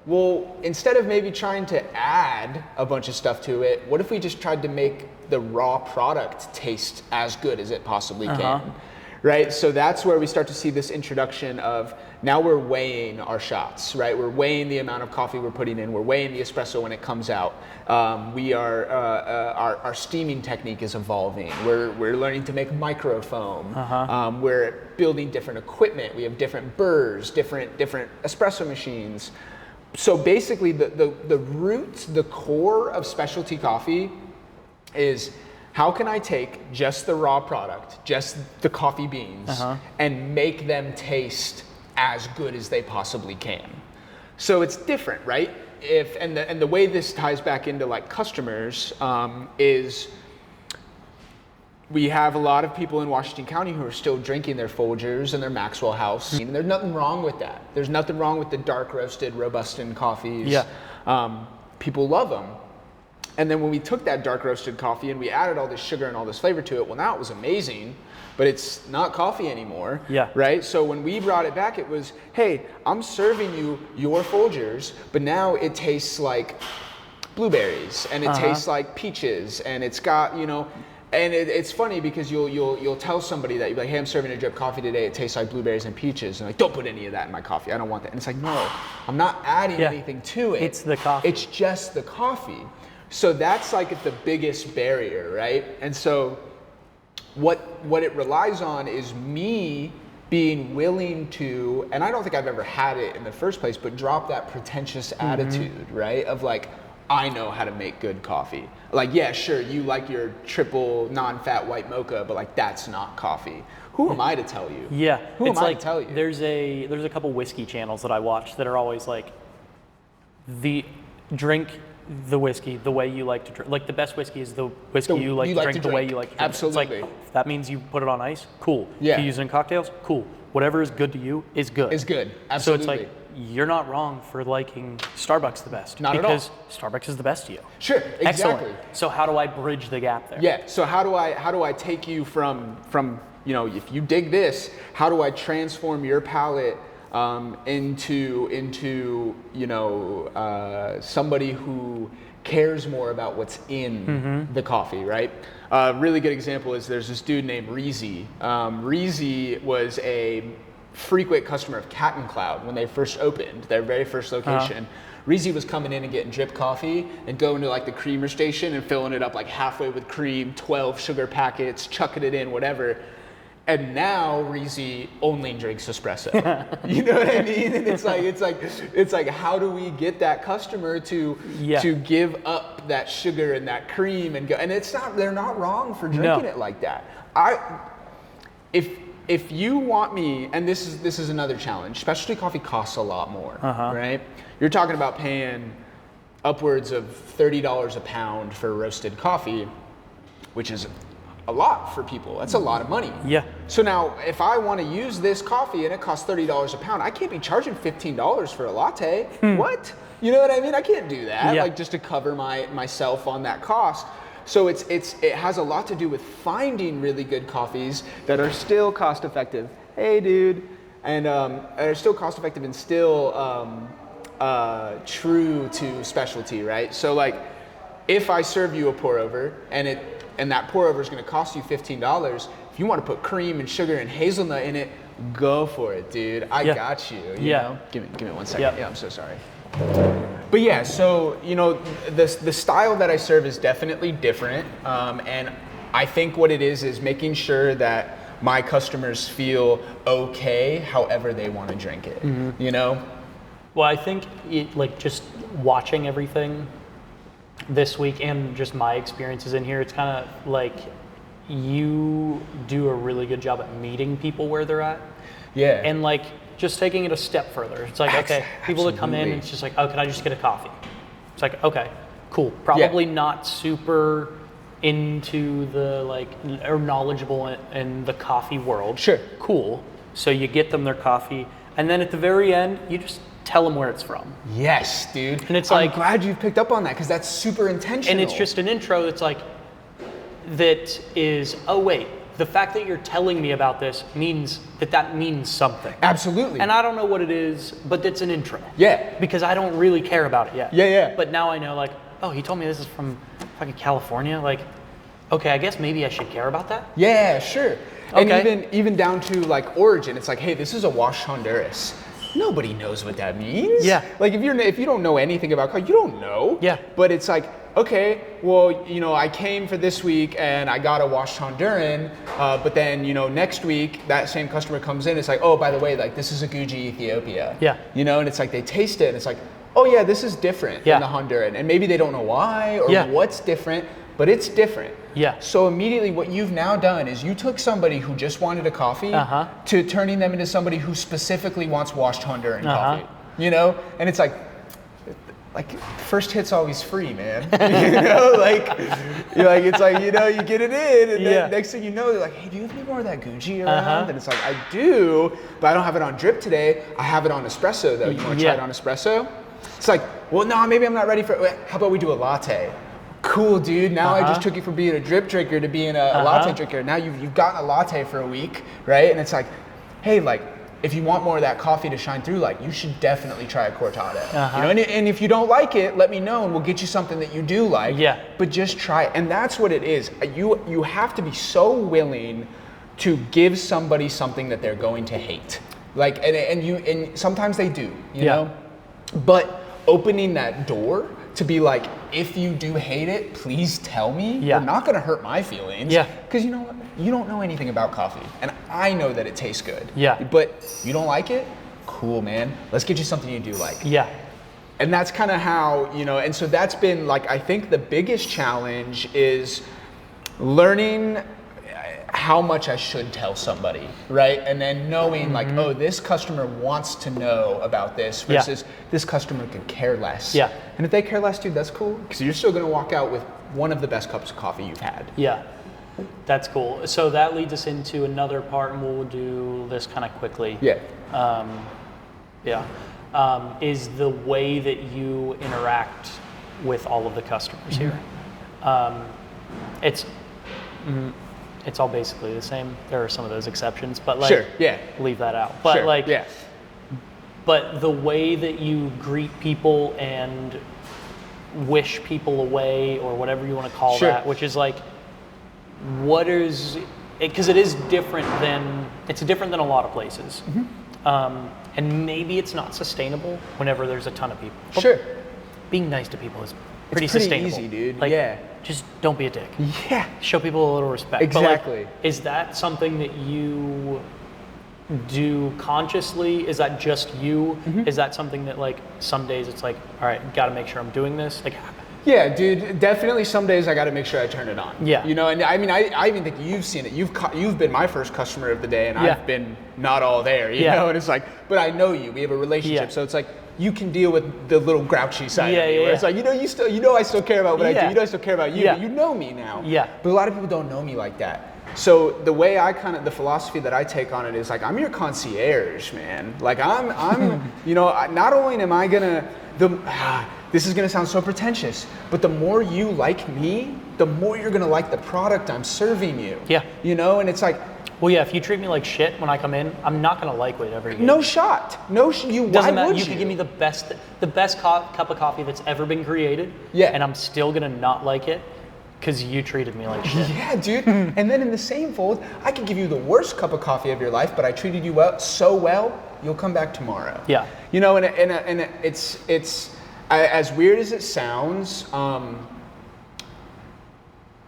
well, instead of maybe trying to add a bunch of stuff to it, what if we just tried to make the raw product taste as good as it possibly can? Right? So that's where we start to see this introduction of, now we're weighing our shots, right? We're weighing the amount of coffee we're putting in. We're weighing the espresso when it comes out. Our steaming technique is evolving. We're learning to make microfoam. We're building different equipment. We have different burrs, different espresso machines. So basically the root, the core of specialty coffee is, how can I take just the raw product, just the coffee beans, and make them taste as good as they possibly can? So it's different, right? And the way this ties back into like customers is, we have a lot of people in Washington County who are still drinking their Folgers and their Maxwell House. And there's nothing wrong with that. There's nothing wrong with the dark roasted Robustan coffees. Yeah. People love them. And then when we took that dark roasted coffee and we added all this sugar and all this flavor to it, well, now it was amazing, but it's not coffee anymore. Yeah. Right? So when we brought it back, it was, hey, I'm serving you your Folgers, but now it tastes like blueberries, and it tastes like peaches, and it's got, And it's funny because you'll tell somebody that, you're like, hey, I'm serving a drip coffee today. It tastes like blueberries and peaches. And like, don't put any of that in my coffee. I don't want that. And it's like, no, I'm not adding anything to it. It's the coffee. It's just the coffee. So that's like the biggest barrier, right? And so what it relies on is me being willing to, and I don't think I've ever had it in the first place, but drop that pretentious attitude, right? Of like, I know how to make good coffee. Like, yeah, sure, you like your triple non-fat white mocha, but like that's not coffee. Who am I to tell you? Yeah, Who am I to tell you? There's a couple whiskey channels that I watch that are always like, drink the whiskey the way you like to drink. Like the best whiskey is the whiskey you like to drink the way you like to drink. Absolutely. It's like, if that means you put it on ice, cool. Yeah. If you use it in cocktails, cool. Whatever is good to you is good. Is good, absolutely. So it's like, you're not wrong for liking Starbucks the best. Not at all. because Starbucks is the best to you. Sure, exactly. Excellent. So how do I bridge the gap there? Yeah, so how do I take you from, you know, if you dig this, how do I transform your palate into you know, somebody who cares more about what's in the coffee, right? A really good example is there's this dude named Reezy. Reezy was a frequent customer of Cat and Cloud when they first opened, their very first location. Reezy was coming in and getting drip coffee and going to like the creamer station and filling it up like halfway with cream, 12 sugar packets, chucking it in, whatever. And now Reezy only drinks espresso. You know what I mean? And it's like how do we get that customer to give up that sugar and that cream and go? And it's not, they're not wrong for drinking it like that. If you want me, and this is another challenge, specialty coffee costs a lot more, right? You're talking about paying upwards of $30 a pound for roasted coffee, which is a lot for people. That's a lot of money. Yeah. So now, if I want to use this coffee and it costs $30 a pound, I can't be charging $15 for a latte. What? You know what I mean? I can't do that, like just to cover myself on that cost. So it has a lot to do with finding really good coffees that are still cost effective. Hey, dude, and are still cost effective and still true to specialty, right? So like, if I serve you a pour over and that pour over is going to cost you $15, if you want to put cream and sugar and hazelnut in it, go for it, dude. I got you. You know? Give me 1 second. Yeah, I'm so sorry. But yeah, so you know, the style that I serve is definitely different, and I think what it is making sure that my customers feel okay however they want to drink it. You know. Well, I think like just watching everything this week and just my experiences in here, it's kind of like you do a really good job at meeting people where they're at. Yeah. And like just taking it a step further. It's like, okay, people that come in, it's just like, oh, can I just get a coffee? It's like, okay, cool. Probably not super into the like, or knowledgeable in the coffee world. Sure. Cool. So you get them their coffee, and then at the very end, you just tell them where it's from. Yes, dude. And it's like, I'm glad you picked up on that because that's super intentional. And it's just an intro that's like, that is, oh wait, the fact that you're telling me about this means that means something. Absolutely. And I don't know what it is, but it's an intro. Yeah. Because I don't really care about it yet. Yeah. But now I know, like, oh, he told me this is from fucking California. Like, okay, I guess maybe I should care about that. Yeah, sure. And Okay. even down to like origin, it's like, hey, this is a wash Honduras. Nobody knows what that means. Yeah. Like if you don't know anything about coffee, you don't know. Yeah. But it's like, okay, well, you know, I came for this week and I got a washed Honduran, but then, you know, next week that same customer comes in, it's like, oh, by the way, like this is a Guji Ethiopia. Yeah. You know, and it's like they taste it and it's like, oh yeah, this is different than the Honduran. And maybe they don't know why or what's different, but it's different. Yeah. So immediately what you've now done is you took somebody who just wanted a coffee to turning them into somebody who specifically wants washed Honduran coffee. You know? And it's like first hit's always free, man. You know, it's like, you know, you get it in and then next thing you know, they're like, hey, do you have any more of that Gucci around? And it's like, I do, but I don't have it on drip today. I have it on espresso though. You want to try it on espresso? It's like, well, no, maybe I'm not ready for it. How about we do a latte? Cool, dude. Now I just took you from being a drip drinker to being a latte drinker. Now you've gotten a latte for a week, right? And it's like, hey, like, if you want more of that coffee to shine through, like you should definitely try a cortado. You know, and if you don't like it, let me know and we'll get you something that you do like. Yeah. But just try it. And that's what it is. You have to be so willing to give somebody something that they're going to hate. Like, and sometimes they do, you know? But opening that door to be like, if you do hate it, please tell me. You're not gonna hurt my feelings. Yeah. Because you know what? You don't know anything about coffee. And I know that it tastes good. Yeah. But you don't like it? Cool, man. Let's get you something you do like. Yeah. And that's kind of how, you know, and so that's been like, I think the biggest challenge is learning how much I should tell somebody, right? And then knowing like, oh, this customer wants to know about this versus this customer could care less. Yeah. And if they care less, dude, that's cool because you're still gonna walk out with one of the best cups of coffee you've had. Yeah. That's cool. So that leads us into another part, and we'll do this kind of quickly. Yeah. Is the way that you interact with all of the customers here. It's all basically the same. There are some of those exceptions, but like, leave that out. But but the way that you greet people and wish people away, or whatever you want to call that, which is like, what is it? Because it's different than a lot of places. And maybe it's not sustainable whenever there's a ton of people. But being nice to people is pretty sustainable. Easy, dude. Like, just don't be a dick. Yeah. Show people a little respect. Exactly. But like, is that something that you do consciously? Is that just you? Is that something that like some days it's like, all right, got to make sure I'm doing this? Like, yeah, dude, definitely some days I got to make sure I turn it on. Yeah. You know, and I mean, I even think you've seen it. You've been my first customer of the day, and I've been not all there, you know? And it's like, but I know you. We have a relationship, so it's like, you can deal with the little grouchy side of me, where it's like, I still care about what I do. You know I still care about you, but you know me now. Yeah. But a lot of people don't know me like that. So the way the philosophy that I take on it is like, I'm your concierge, man. Like I'm you know, not only am I gonna, this is gonna sound so pretentious, but the more you like me, the more you're gonna like the product I'm serving you. Yeah. You know, and it's like, well, yeah, if you treat me like shit when I come in, I'm not gonna like whatever you get. No shot. Doesn't matter. You could give me the best cup of coffee that's ever been created. Yeah. And I'm still gonna not like it because you treated me like shit. Yeah, dude. And then in the same fold, I could give you the worst cup of coffee of your life, but I treated you so well, you'll come back tomorrow. Yeah. You know, and it's as weird as it sounds,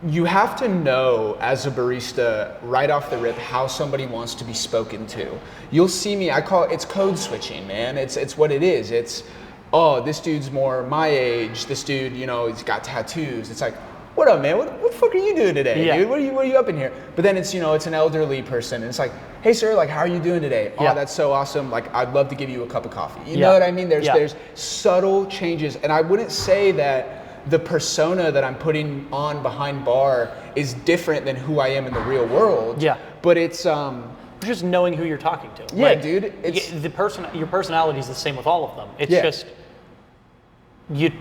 you have to know as a barista right off the rip how somebody wants to be spoken to. You'll see me, it's code switching, man. It's what it is. It's, oh, this dude's more my age. This dude, you know, he's got tattoos. It's like, what up, man? What the fuck are you doing today, dude? What are you up in here? But then it's, you know, it's an elderly person, and it's like, hey, sir, like, how are you doing today? Oh, that's so awesome. Like, I'd love to give you a cup of coffee. You know what I mean? There's subtle changes, and I wouldn't say that the persona that I'm putting on behind bar is different than who I am in the real world. Yeah. But it's just knowing who you're talking to. Yeah, like, dude. It's your personality is the same with all of them. It's just you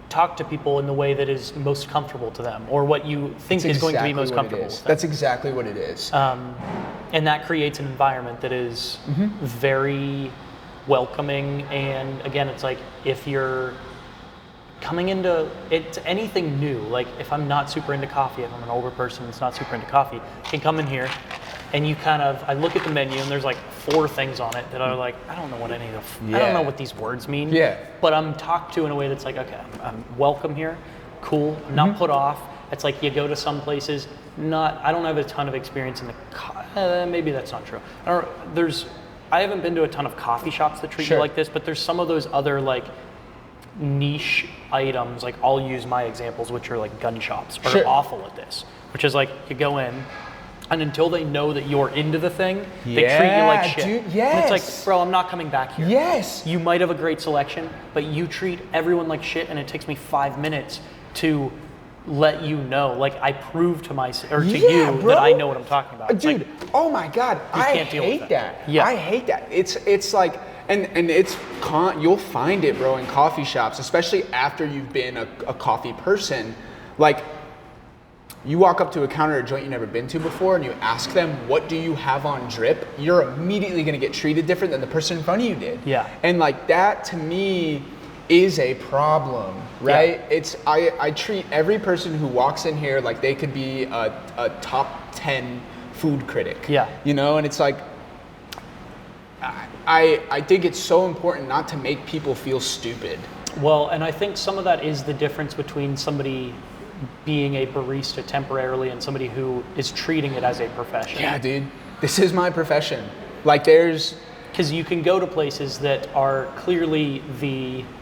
talk to people in the way that is most comfortable to them, or what you think is going to be most comfortable with them. That's exactly what it is. And that creates an environment that is very welcoming. And again, it's like, if you're coming into anything new, like if I'm not super into coffee, if I'm an older person that's not super into coffee, I can come in here and I look at the menu and there's like 4 things on it that are like, I don't know what any of I don't know what these words mean. Yeah. But I'm talked to in a way that's like, okay, I'm welcome here, cool, I'm not put off. It's like, you go to some places, I don't have a ton of experience in maybe that's not true. I haven't been to a ton of coffee shops that treat you like this, but there's some of those other like niche items, like I'll use my examples, which are like gun shops, are awful at this, which is like, you go in, and until they know that you're into the thing, they treat you like shit. Dude, yes. And it's like, bro, I'm not coming back here. Yes. You might have a great selection, but you treat everyone like shit, and it takes me 5 minutes to let you know. Like, I prove to you that I know what I'm talking about. Dude, like, oh my God, I hate that. Yeah. I hate that. It's like, and you'll find it, bro, in coffee shops, especially after you've been a coffee person. Like, you walk up to a counter at a joint you've never been to before and you ask them, what do you have on drip? You're immediately going to get treated different than the person in front of you did. Yeah. And like that to me is a problem, right? Yeah. It's I treat every person who walks in here like they could be a top 10 food critic. Yeah. You know, and it's like, I think it's so important not to make people feel stupid. Well, and I think some of that is the difference between somebody being a barista temporarily and somebody who is treating it as a profession. Yeah, dude, this is my profession. Like there's, because you can go to places that are clearly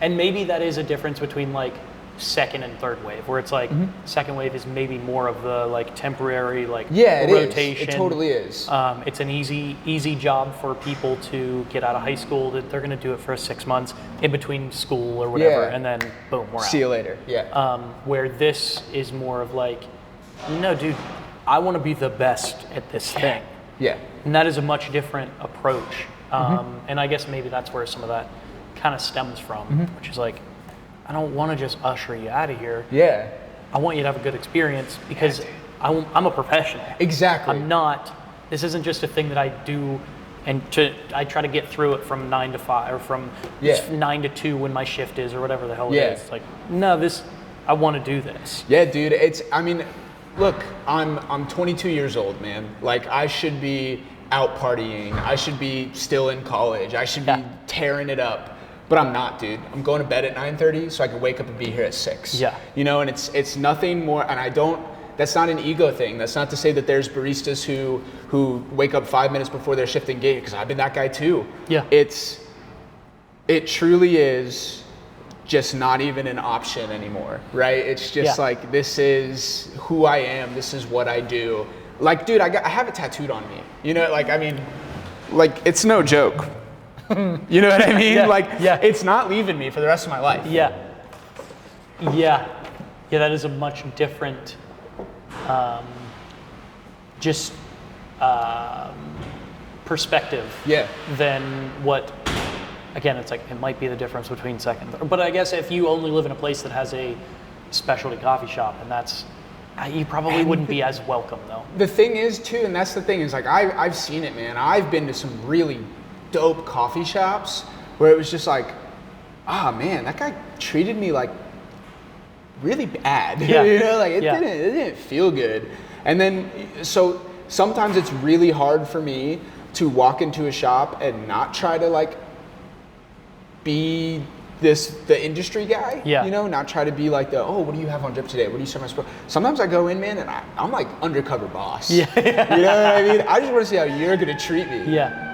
and maybe that is a difference between like second and third wave, where it's like second wave is maybe more of the like temporary like rotation. It totally is. It's an easy job for people to get out of high school, that they're going to do it for 6 months in between school or whatever, and then boom, we're out. See you later. Yeah. Where this is more of like, no, dude, I want to be the best at this thing. Yeah. And that is a much different approach. And I guess maybe that's where some of that kind of stems from, which is like, I don't want to just usher you out of here. Yeah. I want you to have a good experience because I'm a professional. Exactly. I'm not, this isn't just a thing that I do and I try to get through it from 9 to 5 or from 9 to 2 when my shift is or whatever the hell it is. It's like, no, I want to do this. Yeah, dude, look, I'm 22 years old, man. Like I should be out partying. I should be still in college. I should be tearing it up. But I'm not, dude. I'm going to bed at 9:30 so I can wake up and be here at 6. Yeah. You know, and it's nothing more, and that's not an ego thing. That's not to say that there's baristas who wake up 5 minutes before their shift and gate, because I've been that guy too. Yeah. It truly is just not even an option anymore, right? It's just like, this is who I am. This is what I do. Like, dude, I have it tattooed on me. You know, like, I mean, like, it's no joke. You know what I mean? It's not leaving me for the rest of my life. Yeah, that is a much different, perspective. Yeah. Than what, again, it's like, it might be the difference between second. But I guess if you only live in a place that has a specialty coffee shop, and that's, you probably wouldn't be as welcome though. The thing is too, and that's the thing, is like, I've seen it, man. I've been to some really dope coffee shops where it was just like, man, that guy treated me like really bad. Yeah. You know, like it didn't feel good. And then so sometimes it's really hard for me to walk into a shop and not try to like be the industry guy. Yeah. You know, not try to be like what do you have on drip today? What do you serve my sport? Sometimes I go in, man, and I'm like undercover boss. Yeah. You know what I mean? I just want to see how you're gonna treat me. Yeah.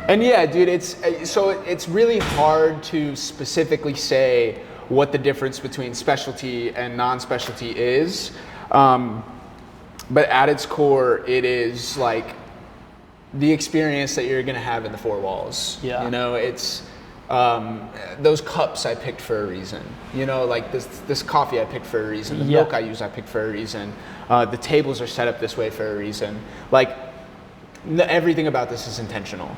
And yeah, dude, it's really hard to specifically say what the difference between specialty and non-specialty is. But at its core, it is like the experience that you're gonna have in the four walls. Yeah. You know, it's those cups I picked for a reason. You know, like this coffee I picked for a reason. The milk I use I picked for a reason. The tables are set up this way for a reason. Like everything about this is intentional.